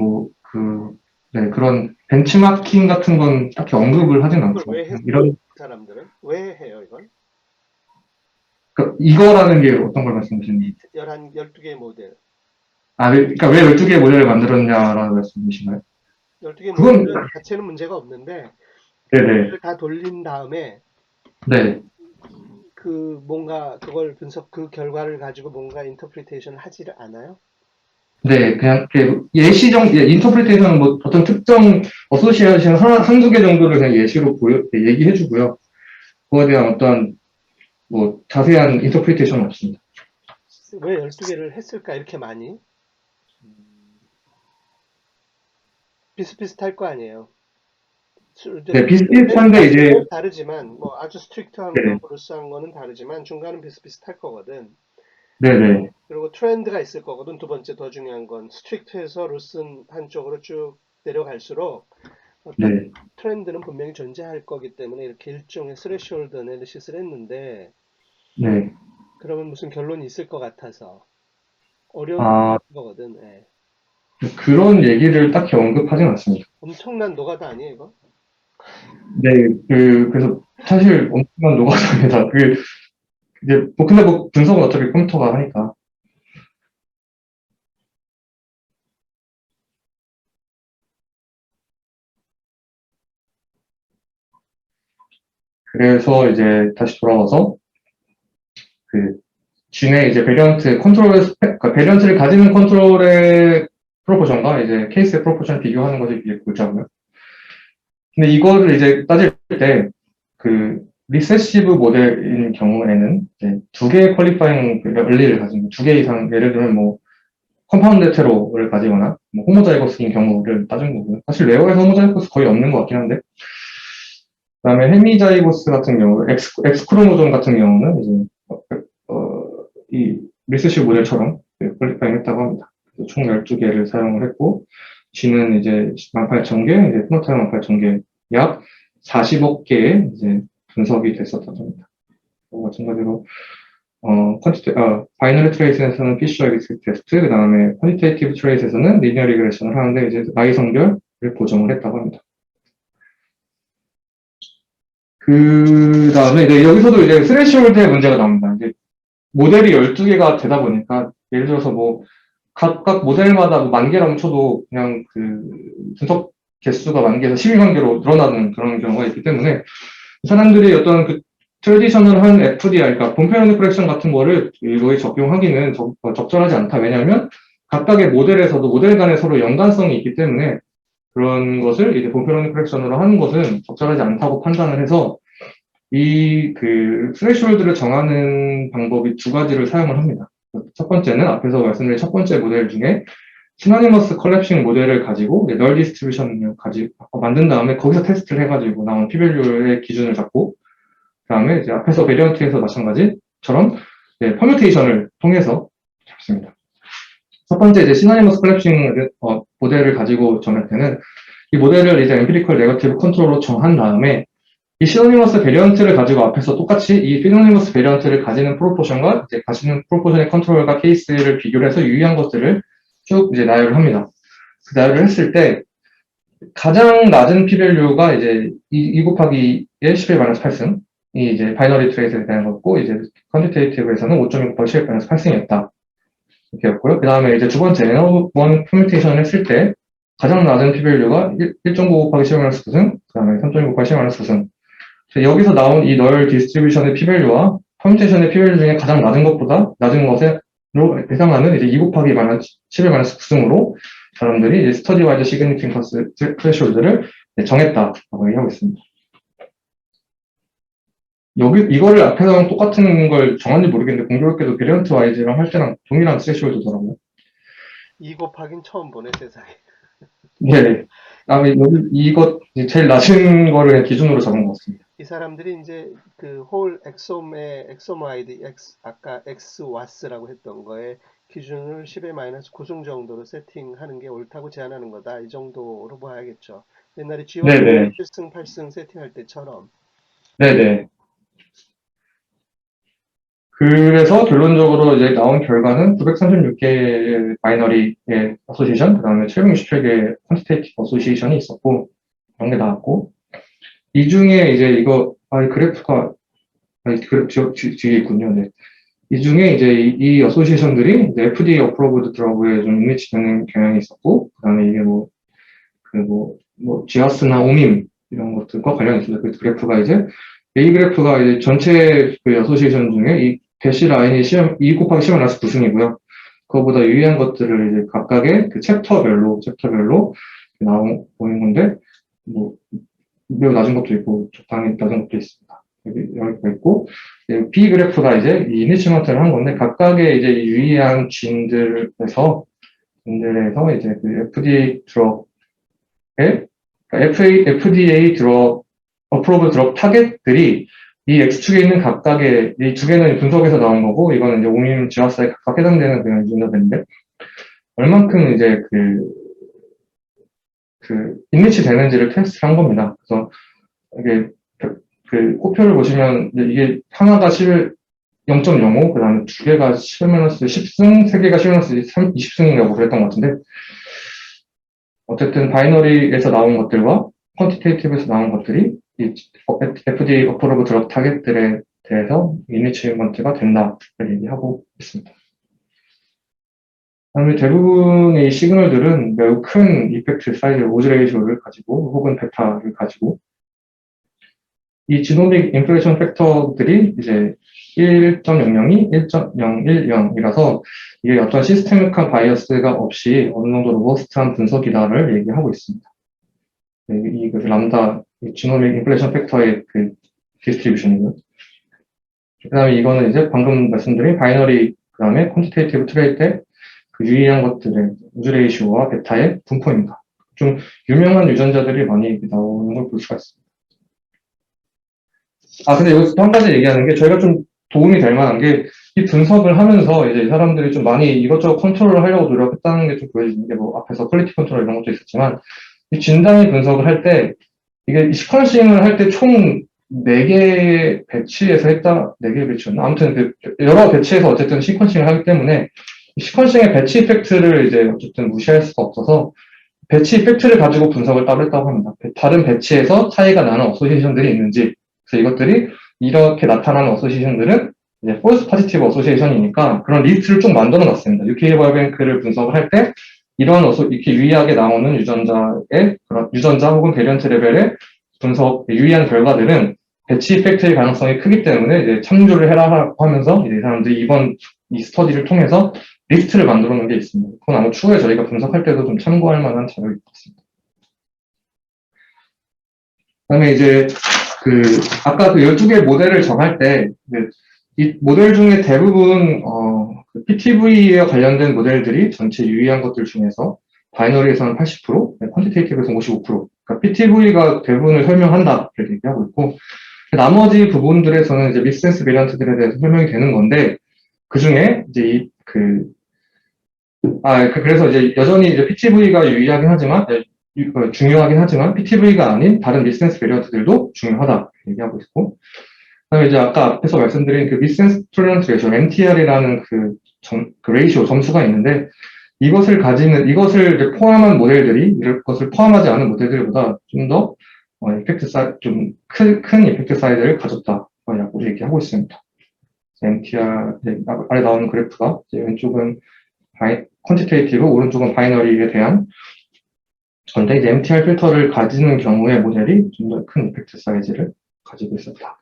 네, 그런 벤치마킹 같은 건 딱히 언급을 하진 않죠. 이걸 왜 했어요? 이런, 그 사람들은? 왜 해요, 이걸? 이거라는 게 어떤 걸 말씀하시는 거예요? 12개의 모델. 그러니까 왜 12개의 모델을 만들었냐라는 말씀이신가요? 12개 그건, 모델은 자체는 문제가 없는데, 네네. 다 돌린 다음에, 네. 그 결과를 가지고 뭔가 인터프리테이션을 하지를 않아요? 네, 그냥 인터프리테이션은 뭐 어떤 특정 어소시에이션 한두 개 정도를 그냥 예시로 얘기해주고요. 그거에 대한 어떤 뭐 자세한 인터프리테이션은 없습니다. 왜 12개를 했을까, 이렇게 많이? 비슷비슷할 거 아니에요. 네, 비슷비슷한데 이제, 다르지만, 뭐 아주 스트릭트한 네, 거, 브루스한 거는 다르지만, 중간은 비슷비슷할 거거든. 네네, 그리고 트렌드가 있을 거거든. 두 번째 더 중요한 건 스트릭트에서 루슨 한쪽으로 쭉 내려갈수록 어떤 네, 트렌드는 분명히 존재할 거기 때문에 이렇게 일종의 스레시홀드 애널리시스를 했는데 네. 그러면 무슨 결론이 있을 것 같아서 어려운 아, 거거든. 예. 그런 얘기를 딱히 언급하진 않습니다. 엄청난 노가다 아니에요, 이거? 네, 그래서 사실 엄청난 노가다입니다. 근데 뭐 분석은 어차피 컴퓨터가 하니까. 그래서 이제 다시 돌아와서 그 진의 이제 그러니까 베리언트를 가지는 컨트롤의 프로포션과 이제 케이스의 프로포션을 비교하는 것을 이제 보자고요. 근데 이거를 이제 따질 때 리세시브 모델인 경우에는 이제 두 개의 퀄리파잉 원리를 가지고 두 개 이상 예를 들면 뭐 컴파운드 헤테로를 가지거나 뭐 호모자이거스인 경우를 따진 거고요. 사실 레어에서 호모자이거스 거의 없는 것 같긴 한데 그다음에 헤미자이고스 같은 경우 엑스크로모존 같은 경우는 이제 이 리세시브 모델처럼 퀄리파잉 했다고 합니다. 총 12개를 사용을 했고 G는 이제 18,000개, 이제 피노타입 18,000개, 약 40억 개의 이제 분석이 됐었다고 합니다. 마찬가지로 바이너리 트레이스에서는 피셔 리스크 테스트, 그 다음에 퀀티테이티브 트레이스에서는 리니어 리그레션을 하는데 이제 나이 성별을 보정을 했다고 합니다. 그 다음에 이제 여기서도 이제 스레시홀드의 문제가 나옵니다. 이제 모델이 12개가 되다 보니까 예를 들어서 뭐 각각 모델마다 뭐 10,000개라고 쳐도 그냥 분석 개수가 10,000개에서 12만 개로 늘어나는 그런 경우가 있기 때문에 사람들이 어떤 트레디셔널한 FDR, 그러니까 본페어 리프렉션 같은 거를 이거에 적용하기는 적절하지 않다. 왜냐하면 각각의 모델에서도 모델 간에 서로 연관성이 있기 때문에 그런 것을 이제 본페어 리프렉션으로 하는 것은 적절하지 않다고 판단을 해서 스레시홀드를 정하는 방법이 두 가지를 사용을 합니다. 첫 번째는 앞에서 말씀드린 첫 번째 모델 중에 시너니머스 컬랩싱 모델을 가지고 널 디스트리뷰션을 만든 다음에 거기서 테스트를 해가지고 나온 p-value의 기준을 잡고 그 다음에 이제 앞에서 베리언트에서 마찬가지처럼 퍼뮤테이션을 통해서 잡습니다. 첫 번째 이제 시노니머스 콜랩싱 모델을 가지고 정할 때는 이 모델을 이제 엠피리컬 네거티브 컨트롤로 정한 다음에 이 시노니머스 베리언트를 가지고 앞에서 똑같이 이 시노니머스 베리언트를 가지는 프로포션과 이제 가지는 프로포션의 컨트롤과 케이스를 비교를 해서 유의한 것들을 쭉 이제 나열을 합니다. 그 나열을 했을 때 가장 낮은 p-value가 이제 2 곱하기 1 10의 마이너스 8승 이 이제 바이너리 트레이스에 대한 거고 이제 퀀티테이티브에서는 5.2 곱하기 10의 마이너스 8승이었다. 이렇게였고요. 그 다음에 이제 두 번째 N1 퍼뮤테이션을 했을 때 가장 낮은 p-value가 1.9 곱하기 10의 마이너스 9승 그 다음에 3.2 곱하기 10의 마이너스 9승 여기서 나온 이 널 디스트리뷰션의 p-value와 퍼뮤테이션의 p-value 중에 가장 낮은 것보다 낮은 것으로 해당하는 이제 2 곱하기 10의 마이너스 9승으로 사람들이 이제 스터디 와이드 시그니피컨스 트레시홀드를 정했다라고 얘기하고 있습니다. 이거를 앞에서랑 똑같은 걸 정한지 모르겠는데 공교롭게도 베리언트 와이즈랑 할 때랑 동일한 트레시홀드더라고요. 2 곱하기는 처음 보네, 세상에. 네. 다음에 이것 제일 낮은 거를 그냥 기준으로 잡은 것 같습니다. 이 사람들이 이제 그 홀 엑솜의 엑솜 와이드 아까 x 와스라고 했던 거에 기준을 10의 마이너스 9승 정도로 세팅하는 게 옳다고 제안하는 거다. 이 정도로 봐야겠죠. 옛날에 G1 네네. 7승, 8승 세팅할 때처럼. 네네. 그래서 결론적으로 이제 나온 결과는 936개의 바이너리의 어소시에이션, 그 다음에 767개의 퀀티테이티브 어소시에이션이 있었고, 그런 게 나왔고, 이 중에 이제 이거, 그래프가, 뒤에 있군요. 네. 이 중에 이제 이 어소시에이션들이 FDA 어프로브드 드러그에 좀 인리치되는 경향이 있었고, 그 다음에 이게 지아스나 오밈, 이런 것들과 관련이 있습니다. 그 그래프가 이제, A 그래프가 이제 전체 그 어소시에이션 중에 이 대시 라인이 2 곱하기 10을 나서 9승이고요. 그거보다 유의한 것들을 이제 각각의 그 챕터별로 보이는 건데, 매우 낮은 것도 있고, 적당히 낮은 것도 있습니다. 여기가 있고, B 그래프가 이제 이 이니치먼트를 한 건데, 각각의 이제 유의한 진들에서 이제 그 FDA 드럭의, 그러니까 FDA 드럭, 어프로브 드럭 타겟들이 이 X축에 있는 각각의, 이 두 개는 분석에서 나온 거고, 이거는 이제 오밈 지화사에 각각 해당되는 그냥 유전자들인데, 얼만큼 이제 인리치 되는지를 테스트를 한 겁니다. 그래서, 이게, 코표를 보시면, 이게 하나가 0.05, 그 다음에 두 개가 10-10승, 세 개가 20승인가 뭐 그랬던 것 같은데, 어쨌든 바이너리에서 나온 것들과 퀀티테이티브에서 나온 것들이 이 FDA 어프로브 드럭 타겟들에 대해서 인리치먼트가 된다를 얘기하고 있습니다. 그다음에 대부분의 이 시그널들은 매우 큰 이펙트 사이즈 오즈 레이쇼를 가지고 혹은 베타를 가지고 이 지노믹 인플레이션 팩터들이 이제 1.002, 1.010이라서 이게 어떤 시스테믹한 바이어스가 없이 어느 정도 로버스트한 분석이다를 얘기하고 있습니다. 이 람다 지노믹 인플레이션 팩터의 그 디스트리뷰션이고요. 그 다음에 이거는 이제 방금 말씀드린 바이너리 그 다음에 퀀티테이티브 트레이 때 그 유의한 것들의 우즈 레이쇼와 베타의 분포입니다. 좀 유명한 유전자들이 많이 나오는 걸 볼 수가 있습니다. 근데 여기서 또 한 가지 얘기하는 게 저희가 좀 도움이 될 만한 게 이 분석을 하면서 이제 이 사람들이 좀 많이 이것저것 컨트롤을 하려고 노력했다는 게 좀 보여지는 게 앞에서 퀄리티 컨트롤 이런 것도 있었지만 이 진단위 분석을 할 때 이게 시퀀싱을 할 때 총 4개 배치에서 4개 배치였나? 아무튼 여러 배치에서 어쨌든 시퀀싱을 하기 때문에 시퀀싱의 배치 이펙트를 이제 어쨌든 무시할 수가 없어서 배치 이펙트를 가지고 분석을 따로 했다고 합니다. 다른 배치에서 차이가 나는 어소시에이션들이 있는지 그래서 이것들이 이렇게 나타나는 어소시에이션들은 이제 폴스 포지티브 어소시에이션이니까 그런 리스트를 쭉 만들어 놨습니다. UK 바이오뱅크를 분석을 할 때 이런 이렇게 유의하게 나오는 유전자 혹은 베리언트 레벨의 분석 유의한 결과들은 배치 이펙트의 가능성이 크기 때문에 이제 참조를 해라 하면서 이제 이 사람들이 이번 이 스터디를 통해서 리스트를 만들어 놓은 게 있습니다. 그건 아마 추후에 저희가 분석할 때도 좀 참고할 만한 자료일 것 같습니다. 그다음에 이제 아까 그 12개 모델을 정할 때 이 모델 중에 대부분 PTV와 관련된 모델들이 전체 유의한 것들 중에서 바이너리에서는 80%, 퀀티테이티브에서는 55%. 그러니까 PTV가 대부분을 설명한다 이렇게 얘기하고 있고 나머지 부분들에서는 이제 미스센스 베리언트들에 대해서 설명이 되는 건데 그 중에 이제 그래서 이제 여전히 이제 PTV가 유의하긴 하지만, 중요하긴 하지만, PTV가 아닌 다른 미센스 베리언트들도 중요하다. 얘기하고 있고. 그다음에 이제 아까 앞에서 말씀드린 그 미센스 톨러런트 레이쇼, MTR이라는 그 레이쇼 점수가 있는데, 이것을 이제 포함한 모델들이, 이것을 포함하지 않은 모델들보다 좀 더, 큰 이펙트 사이즈를 가졌다라고 얘기하고 있습니다. MTR, 아래 나오는 그래프가, 이제 왼쪽은 퀀티테이티브, 오른쪽은 바이너리에 대한 건데, 이제 MTR 필터를 가지는 경우에 모델이 좀 더 큰 이펙트 사이즈를 가지고 있었다.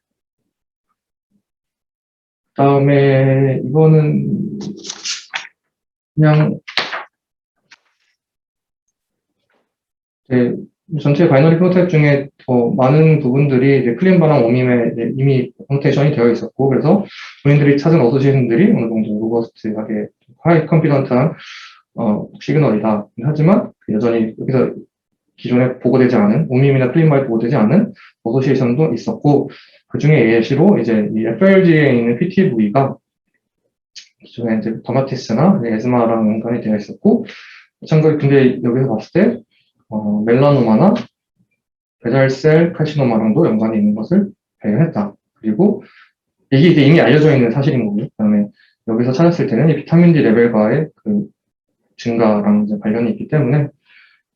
그 다음에, 이거는 그냥, 전체 바이너리 피노타입 중에 더 많은 부분들이 이제 클린바랑 오밈에 이미 노테이션이 되어 있었고, 그래서 본인들이 찾은 어소시에이션들이 어느 정도 로버스트하게 하이 컨피던트한 시그널이다. 하지만 여전히 여기서 기존에 보고되지 않은 오밈이나 클린바에 보고되지 않은 어소시에이션도 있었고, 그 중에 예시로 이제 이 FLG에 있는 PTV가 기존에 이제 더마티스나 에즈마랑 연관이 되어 있었고, 참고로 근데 여기서 봤을 때 멜라노마나 배잘셀 카시노마랑도 연관이 있는 것을 발견했다. 그리고 이게 이제 이미 알려져 있는 사실인 거고요. 그다음에 여기서 찾았을 때는 이 비타민 D 레벨과의 그 증가랑 이제 관련이 있기 때문에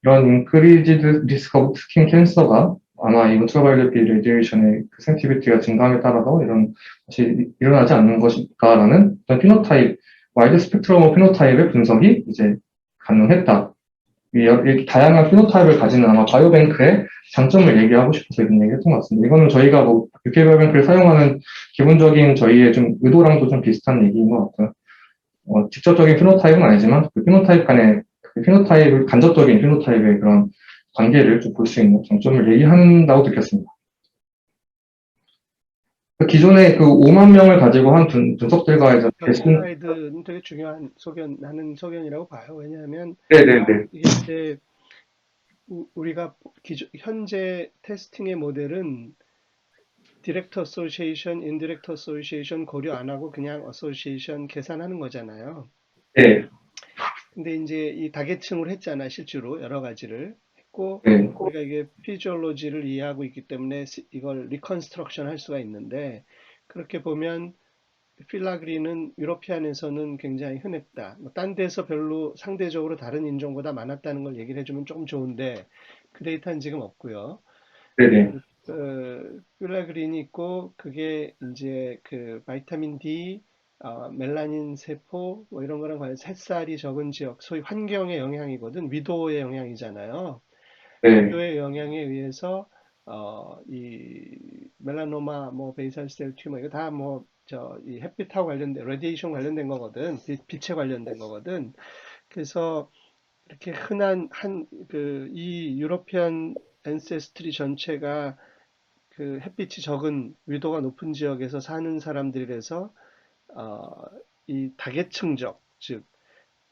이런 인크리지드 리스크 오브 스킨 캔서가 아마 이 울트라바이올렛 B 레디에이션의 그 센티비티가 증가함에 따라서 이런 것이 일어나지 않는 것일까라는 어떤 피노타입, 와이드 스펙트럼 오브 피노타입의 분석이 이제 가능했다. 이 다양한 피노타입을 가지는 아마 바이오뱅크의 장점을 얘기하고 싶어서 이런 얘기 했던 것 같습니다. 이거는 저희가 뭐 UK 바이오뱅크를 사용하는 기본적인 저희의 좀 의도랑도 좀 비슷한 얘기인 것 같고요. 직접적인 피노타입은 아니지만 그 피노타입 간의 간접적인 피노타입의 그런 관계를 좀 볼 수 있는 장점을 얘기한다고 느꼈습니다. 기존에 그 5만 명을 가지고 한 분석들과 이제 전 슬라이드는 되게 중요한 나는 소견이라고 봐요. 왜냐하면 네네네. 이게 이제 우리가 현재 테스팅의 모델은 디렉트 어소시에이션, 인디렉트 어소시에이션 고려 안 하고 그냥 어소시에이션 계산하는 거잖아요. 네, 근데 이제 이 다계층으로 했잖아, 실제로 여러 가지를 했고 네, 우리가 이게 피지올로지를 이해하고 있기 때문에 이걸 리컨스트럭션 할 수가 있는데 그렇게 보면 필라그리는 유러피안에서는 굉장히 흔했다. 뭐딴 데서 별로 상대적으로 다른 인종보다 많았다는 걸 얘기를 해주면 조금 좋은데 그 데이터는 지금 없고요. 네네, 필라그린이 있고 그게 이제 그 바이타민 D, 멜라닌 세포 뭐 이런 거랑 관련해서 햇살이 적은 지역, 소위 환경의 영향이거든. 위도의 영향이잖아요. 네, 위도의 영향에 의해서 이 멜라노마, 뭐 베이살셀 튜머 이거 다 뭐 저 이 햇빛하고 관련된 레디에이션 관련된 거거든. 빛에 관련된 거거든. 그래서 이렇게 흔한 이 유러피안 앤세스트리 전체가 그 햇빛이 적은 위도가 높은 지역에서 사는 사람들이라서 어, 이 다계층적, 즉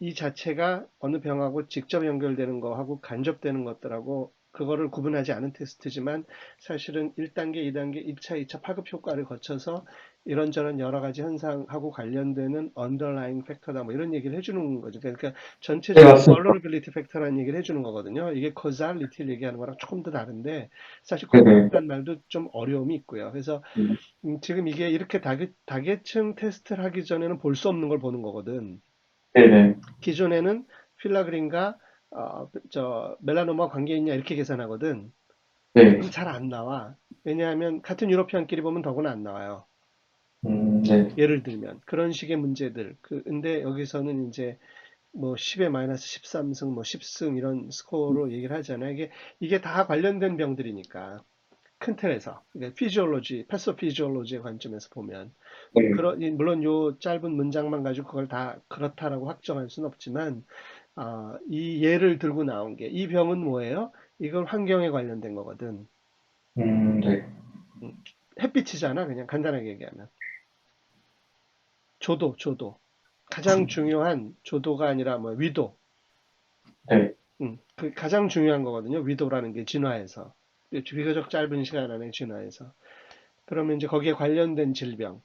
이 자체가 어느 병하고 직접 연결되는 거하고 간접되는 것들하고 그거를 구분하지 않은 테스트지만 사실은 1단계, 2단계, 1차, 2차 파급 효과를 거쳐서 이런저런 여러 가지 현상하고 관련되는 underlying 팩터다 뭐 이런 얘기를 해주는 거죠. 그러니까 네, 전체적인 맞습니다. vulnerability 팩터라는 얘기를 해주는 거거든요. 이게 causality를 얘기하는 거랑 조금 더 다른데 사실 네네. causal이라는 말도 좀 어려움이 있고요. 그래서 지금 이게 이렇게 다계층 테스트를 하기 전에는 볼 수 없는 걸 보는 거거든. 네네. 기존에는 필라그린과 저 멜라노마 관계 있냐 이렇게 계산하거든. 네. 그럼 잘 안 나와. 왜냐하면 같은 유러피안끼리 보면 더구나 안 나와요. 네. 예를 들면 그런 식의 문제들. 근데 여기서는 이제 뭐 10에 마이너스 13승, 뭐 10승 이런 스코어로 얘기를 하잖아요. 이게 다 관련된 병들이니까. 큰 틀에서 그러니까 피지올로지, 패소피지올로지의 관점에서 보면 뭐 네. 물론 요 짧은 문장만 가지고 그걸 다 그렇다라고 확정할 수는 없지만 이 예를 들고 나온 게 이 병은 뭐예요? 이건 환경에 관련된 거거든. 네. 음, 햇빛이잖아, 그냥 간단하게 얘기하면. 조도. 가장 중요한 조도가 아니라 뭐 위도. 네. 그 가장 중요한 거거든요. 위도라는 게 진화에서. 비교적 짧은 시간 안에 진화해서. 그러면 이제 거기에 관련된 질병,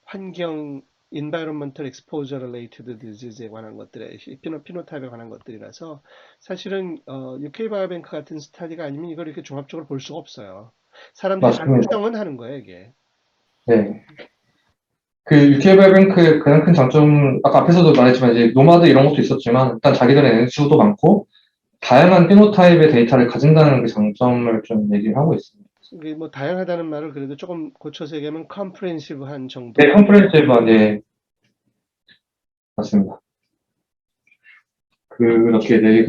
환경 environmental exposure related disease에 관한 것들에 피노타입에 관한 것들이라서 사실은 UK 바이오뱅크 같은 스타디가 아니면 이걸 이렇게 종합적으로 볼 수가 없어요. 사람들이 다 맞습니다. 추정은 하는 거예요, 이게. 네. 그 UK발뱅크의 가장 큰 장점, 아까 앞에서도 말했지만 이제 노마드 이런 것도 있었지만 일단 자기들의 N수도 많고 다양한 피노타입의 데이터를 가진다는 그 장점을 좀 얘기를 하고 있습니다. 이게 뭐 다양하다는 말을 그래도 조금 고쳐서 얘기하면 comprehensive한 정도. 네, 컨퍼런스가 네, 맞습니다. 그렇게 네,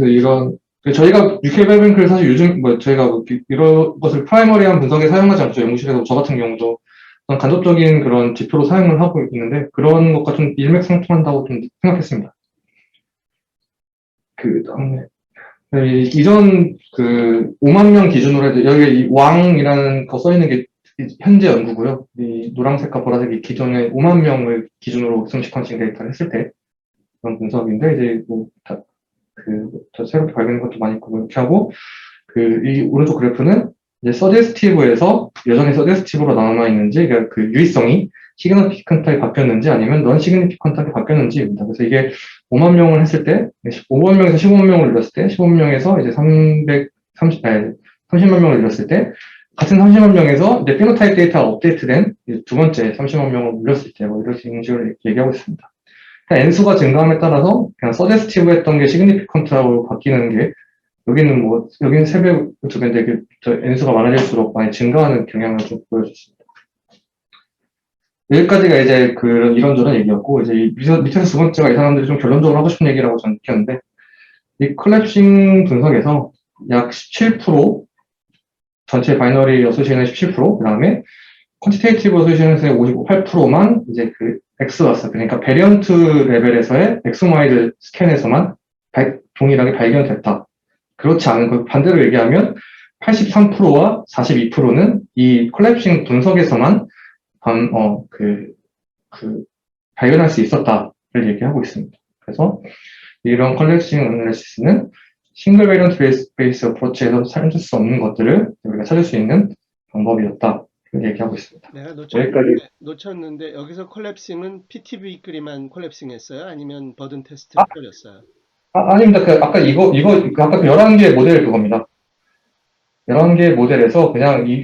저희가 UK발뱅크를 사실 요즘 뭐 저희가 뭐 이런 것을 프라이머리한 분석에 사용하지 않죠. 연구실에서 저 같은 경우도 어떤 간접적인 그런 지표로 사용을 하고 있는데 그런 것과 좀 일맥상통한다고 좀 생각했습니다. 그 다음에 이전 그 5만 명 기준으로 해도 여기 이 왕이라는 거 써 있는 게 현재 연구고요. 이 노란색과 보라색이 기존에 5만 명을 기준으로 승식헌팅 데이터를 했을 때 그런 분석인데 이제 더 새롭게 발견된 것도 많이 있고 이렇게 하고 이 오른쪽 그래프는 이제 서제스티브에서 여전히 서제스티브로 남아 있는지 그러니까 그 유의성이 시그니피컨트하게 바뀌었는지 아니면 넌 시그니피컨트하게 바뀌었는지입니다. 그래서 이게 5만 명을 했을 때 5만 명에서 15만 명을 늘렸을 때 15만 명에서 이제 30만 명을 늘렸을 때 같은 30만 명에서 이제 피노타입 데이터가 업데이트된 두 번째 30만 명을 늘렸을 때 뭐 이런 식으로 얘기하고 있습니다. N수가 증가함에 따라서 그냥 서제스티브 했던 게 시그니피컨트라고 바뀌는 게 여기는 3배, 2배인데 N수가 많아질수록 많이 증가하는 경향을 좀 보여줬습니다. 여기까지가 이제 이런저런 얘기였고, 이제 밑에서 두 번째가 이 사람들이 좀 결론적으로 하고 싶은 얘기라고 저는 느꼈는데, 이 컬랩싱 분석에서 약 17%, 전체 바이너리 어소시에이션의 17%, 그 다음에 퀀티테이티브 어소시에이션의 58%만 이제 X왔어. 그러니까 베리언트 레벨에서의 X마이드 스캔에서만 동일하게 발견됐다. 그렇지 않은 것, 반대로 얘기하면 83%와 42%는 이 콜랩싱 분석에서만 발견할 수 있었다를 얘기하고 있습니다. 그래서 이런 컬렉싱 애널리시스는 싱글 베리언트 베이스 어프로치에서 찾을 수 없는 것들을 우리가 찾을 수 있는 방법이었다. 얘기하고 있습니다. 내가 여기까지. 놓쳤는데 여기서 콜랩싱은 PTV끼리만 콜랩싱했어요? 아니면 버든 아, 테스트를 뿌렸어요? 아닙니다. 아까 아까 11개의 모델 그겁니다. 11개의 모델에서 그냥 이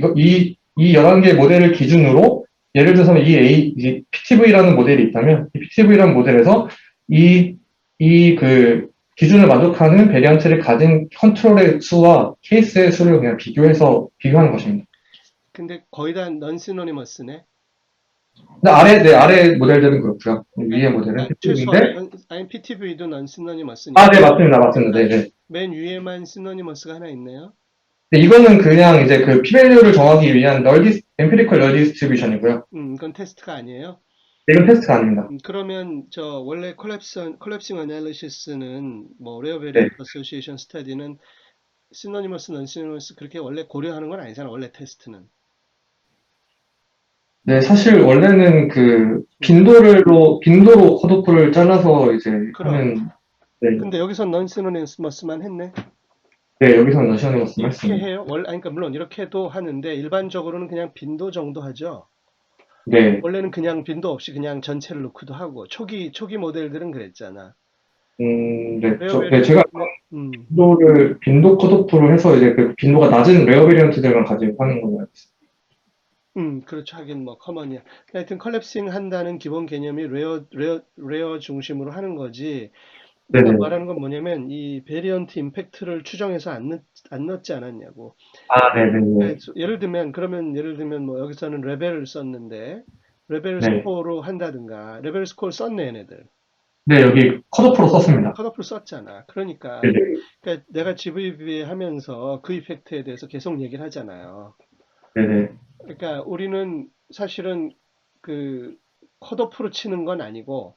11개의 모델을 기준으로 예를 들어서 이 PTV라는 모델이 있다면 이 PTV라는 모델에서 기준을 만족하는 베리언트를 가진 컨트롤의 수와 케이스의 수를 그냥 비교하는 것입니다. 근데 거의 다 넌시노니머스네. 근데 아래 모델들은 그렇고요. 위에 모델은 최소한 PTV인데, 아니 PTV도 넌시노니머스니까 네, 맞습니다. 맞습니다. 네, 네. 맨 위에만 시노니머스가 하나 있네요. 근데 이거는 그냥 이제 p-value를 정하기 위한 엠피리컬 널 디스트리뷰션이고요. 이건 테스트가 아니에요. 이건 테스트가 아닙니다. 그러면 저 원래 콜랩싱 애널리시스는 뭐 레어 네. 베리언트 어소시에이션 스터디는 시노니머스, 넌시노니머스 그렇게 원래 고려하는 건 아니잖아. 원래 테스트는. 네, 사실 원래는 빈도로 컷오프를 잘라서 이제 그럼. 하는, 네, 근데 여기서 넌시노니머스만 했네. 네, 여기서는 러시아네머스 이렇게 말씀입니다. 해요. 원래 아니, 그러니까 물론 이렇게도 하는데 일반적으로는 그냥 빈도 정도 하죠. 네, 원래는 그냥 빈도 없이 그냥 전체를 놓기도 하고 초기 모델들은 그랬잖아. 네, 레어 네, 베리언트 제가 빈도 컷오프를 해서 이제 빈도가 낮은 레어 베리언트들만 가지고 하는 걸로 알고 있습니다. 그렇죠. 하긴 뭐 커먼이야. 하여튼 컬랩싱 한다는 기본 개념이 레어 중심으로 하는 거지. 내가 네네. 말하는 건 뭐냐면 이 베리언트 임팩트를 추정해서 안 넣지 않았냐고. 아, 네네네. 예를 들면 뭐 여기서는 레벨을 썼는데 레벨 네. 스코어로 한다든가 레벨 스코어를 썼네 얘네들. 네, 여기 컷오프로 썼습니다. 컷오프를 썼잖아. 네네. 그러니까 내가 GVB 하면서 그 이펙트에 대해서 계속 얘기를 하잖아요. 네네. 그러니까 우리는 사실은 그 컷오프로 치는 건 아니고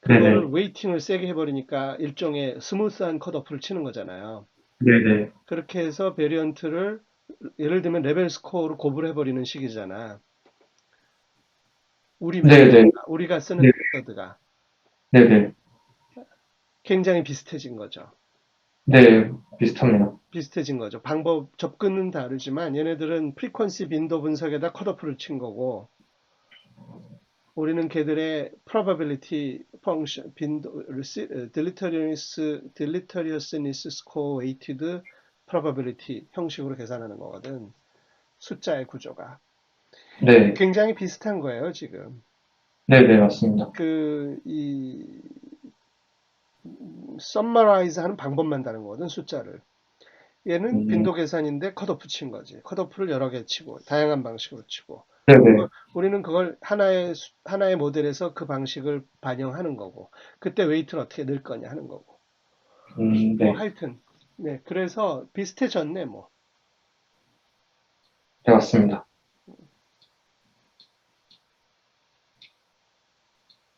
그거를 네네. 웨이팅을 세게 해버리니까 일종의 스무스한 컷오프를 치는 거잖아요. 네네. 그렇게 해서 베리언트를 예를 들면 레벨 스코어로 고부를 해버리는 식이잖아. 네네. 우리가 쓰는 네. 메서드가 네네. 굉장히 비슷해진 거죠. 네, 비슷합니다. 비슷해진 거죠. 접근은 다르지만 얘네들은 프리퀀시 빈도 분석에다 컷오프를 친 거고 우리는 걔들의 probability function, deleteriousness score weighted probability 형식으로 계산하는 거거든. 숫자의 구조가. 네, 굉장히 비슷한 거예요, 지금. 네, 네, 맞습니다. summarize 하는 방법만 다른 거거든, 숫자를. 얘는 음, 빈도 계산인데 컷오프 친 거지. 컷오프를 여러 개 치고, 다양한 방식으로 치고. 네, 네, 우리는 그걸 하나의 모델에서 그 방식을 반영하는 거고, 그때 웨이트를 어떻게 넣을 거냐 하는 거고. 뭐 네, 하여튼, 네, 그래서 비슷해졌네, 뭐. 네, 맞습니다.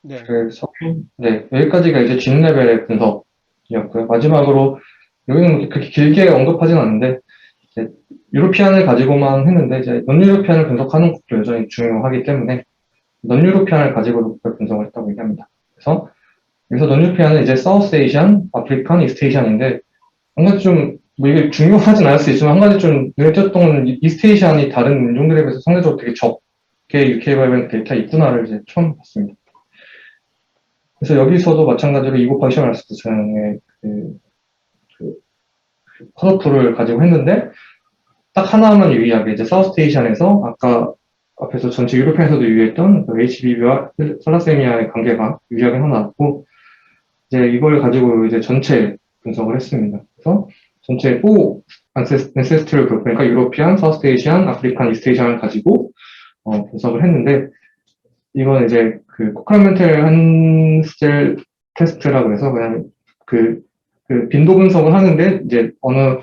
네, 그래서, 네, 여기까지가 이제 G 레벨의 분석이었고요. 마지막으로, 여기는 그렇게 길게 언급하진 않는데, 이제 유로피안을 가지고만 했는데, 이제 non 유로피안을 분석하는 것도 여전히 중요하기 때문에, non 유로피안을 가지고도 분석을 했다고 얘기합니다. 그래서, 여기서 non 유로피안은 이제 사우스 에이시안, 아프리칸, 이스트 에이시안인데, 한 가지 좀, 뭐 이게 중요하진 않을 수 있지만, 한 가지 좀 눈에 띄었던 건 이스트 에이시안이 다른 인종들에 비해서 상대적으로 되게 적게 UK 바이오뱅크 데이터가 있구나를 이제 처음 봤습니다. 그래서 여기서도 마찬가지로 2 곱하기 10 마이너스 9의 컷오프를 가지고 했는데, 딱 하나만 유의하게, 이제 사우스 에이시안에서 아까 앞에서 전체 유럽에서도 유의했던 그 HBV와 살라세미아의 관계가 유의하게 하나 나왔고, 이제 이걸 가지고 이제 전체 분석을 했습니다. 그래서 전체 5 안세스트럴 그룹, 그러니까 유로피안, 사우스 에이시안, 아프리칸, 이스트 에이시안을 가지고 분석을 했는데, 이건 이제 그 코크란 한스젤 테스트라고 해서 그냥 그, 그 빈도 분석을 하는데 이제 어느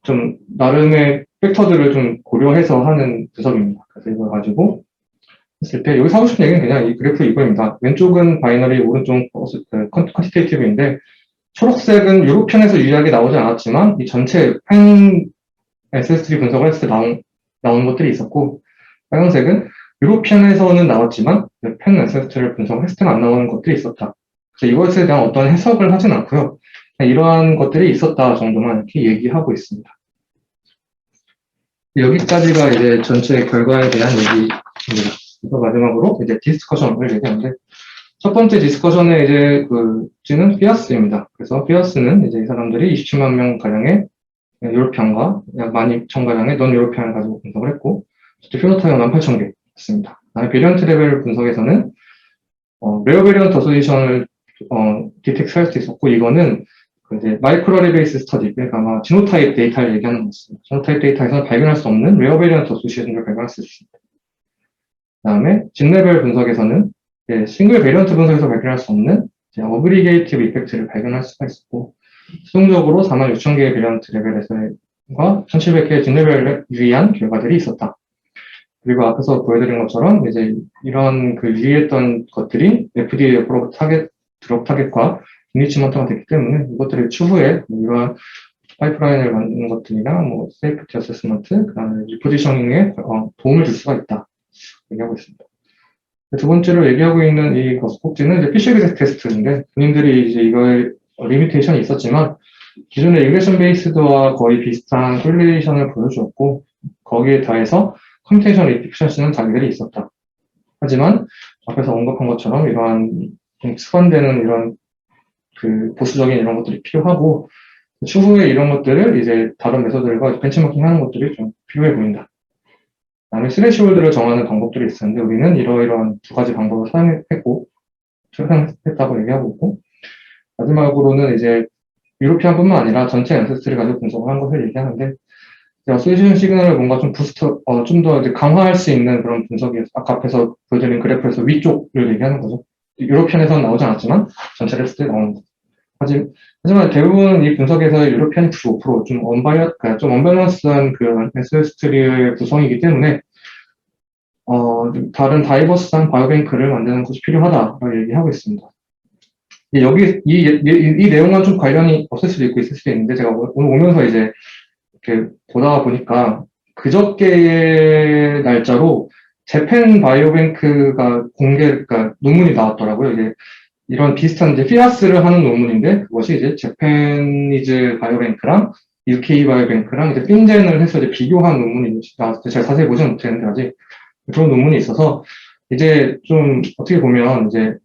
좀 나름의 팩터들을 좀 고려해서 하는 분석입니다. 그래서 이걸 가지고 했을 때 여기서 하고 싶은 얘기는 그냥 이 그래프 이거입니다. 왼쪽은 바이너리, 오른쪽은 퀀티테이티브인데 초록색은 유로편에서 유의하게 나오지 않았지만 이 전체 팬 SSD 분석을 했을 때 나온 것들이 있었고, 빨간색은 유로피안에서는 나왔지만 팬 SSD를 분석했을 때는 안 나오는 것들이 있었다. 그래서 이것에 대한 어떤 해석을 하진 않고요. 그냥 이러한 것들이 있었다 정도만 이렇게 얘기하고 있습니다. 여기까지가 이제 전체 결과에 대한 얘기입니다. 그래서 마지막으로 이제 디스커션을 얘기하는데, 첫 번째 디스커션의 이제 그 주제는 피어스입니다. 그래서 피어스는 이제 이 사람들이 27만 명 가량의 유로피안과 약 12,000가량의 넌 유로피안을 가지고 분석을 했고, 피노타입은 18,000개였습니다. 다음에 베리언트 레벨 분석에서는 레어 베리언트 어소시에이션을 디텍트 할 수 있었고, 이거는 그 이제 마이크로 베이스 스터디, 그러니까 아마 지노타입 데이터를 얘기하는 것같습니다. 지노타입 데이터에서는 발견할 수 없는 레어 베리언트 어소시에이션을 발견할 수 있습니다. 그다음에 진 레벨 분석에서는 싱글 베리언트 분석에서 발견할 수 없는 어그리게이티브 이펙트를 발견할 수가 있었고, 수동적으로 46,000개의 베리언트 레벨에서과 1,700개의 진 레벨에 유의한 결과들이 있었다. 그리고 앞에서 보여드린 것처럼 이제 이런 그 유의했던 것들이 FDA 드럭 타겟과 빅리치먼트가 됐기 때문에 이것들을 추후에 이러한 파이프라인을 만드는 것들이나 뭐 세이프티 어세스먼트, 그다음에 리포지셔닝에 도움을 줄 수가 있다 얘기하고 있습니다. 두 번째로 얘기하고 있는 이 꼭지는 이제 피쉬 비색 테스트인데, 본인들이 이제 이거에 리미테이션이 있었지만 기존의 리그레션 베이스드와 거의 비슷한 콜리레이션을 보여주었고, 거기에 더해서 컴퓨테이션 에피션시는 자기들이 있었다. 하지만 앞에서 언급한 것처럼 이러한 수반되는 이런 그 보수적인 이런 것들이 필요하고, 추후에 이런 것들을 이제 다른 메소드들과 벤치마킹 하는 것들이 좀 필요해 보인다. 그다음에 스레시홀드를 정하는 방법들이 있었는데 우리는 이러이러한 두 가지 방법을 사용했다고 얘기하고 있고, 마지막으로는 이제 유로피안뿐만 아니라 전체 엔세스트를 가지고 분석을 한 것을 얘기하는데, 어소시에이션 시그널을 뭔가 좀 좀 더 강화할 수 있는 그런 분석이 아까 앞에서 보여드린 그래프에서 위쪽을 얘기하는 거죠. 유로피안에서는 나오지 않았지만 전체를 했을 때 나오는 거죠. 하지만 대부분 이 분석에서의 유로피안이 95%, 좀 언밸런스한 그 SS트리의 구성이기 때문에, 다른 다이버스한 바이오뱅크를 만드는 것이 필요하다라고 얘기하고 있습니다. 이 내용과 좀 관련이 없을 수도 있고 있을 수도 있는데, 제가 오늘 오면서 이제 이렇게 보다가 보니까 그저께의 날짜로 재팬 바이오뱅크가 그러니까 논문이 나왔더라고요. 이게 이런 비슷한 이제 피아스를 하는 논문인데, 그것이 이제 재패니즈 바이오뱅크랑 UK 바이오뱅크랑 이제 핀젠을 해서 이제 비교한 논문이 나왔어요. 제가 자세히 보지 못했는데 아직 그런 논문이 있어서 이제 좀 어떻게 보면 이제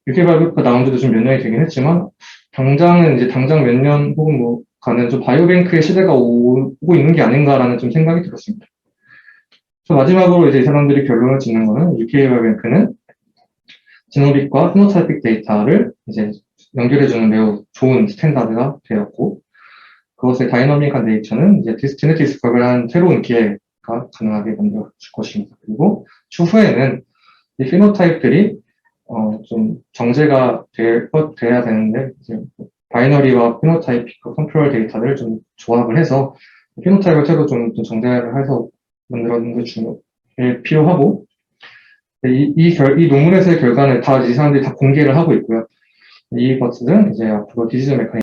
유케바이오가 나온 지도 좀 몇 년이 되긴 했지만 당장은 이제 당장 몇 년 혹은 뭐 가는 좀 바이오뱅크의 시대가 오고 있는 게 아닌가라는 좀 생각이 들었습니다. 그래서 마지막으로 이제 이 사람들이 결론을 짓는 거는 유케바이오뱅크는 지노빅과 피노타이픽 데이터를 이제 연결해주는 매우 좋은 스탠다드가 되었고 그것의 다이너믹한 네이처는 이제 제네틱 디스커버리한 새로운 기회가 가능하게 만들어줄 것입니다. 그리고 추후에는 이 피노타입들이 좀 정제가 돼야 되는데 이제 바이너리와 피노타입과 컨트롤 데이터를 좀 조합을 해서 피노타입을 새로 좀 정제를 해서 만들어는 게 필요하고 이 논문에서의 결과는 다 이 사람들이 다 공개를 하고 있고요. 이것들은 이제 앞으로 디지털 메커니즘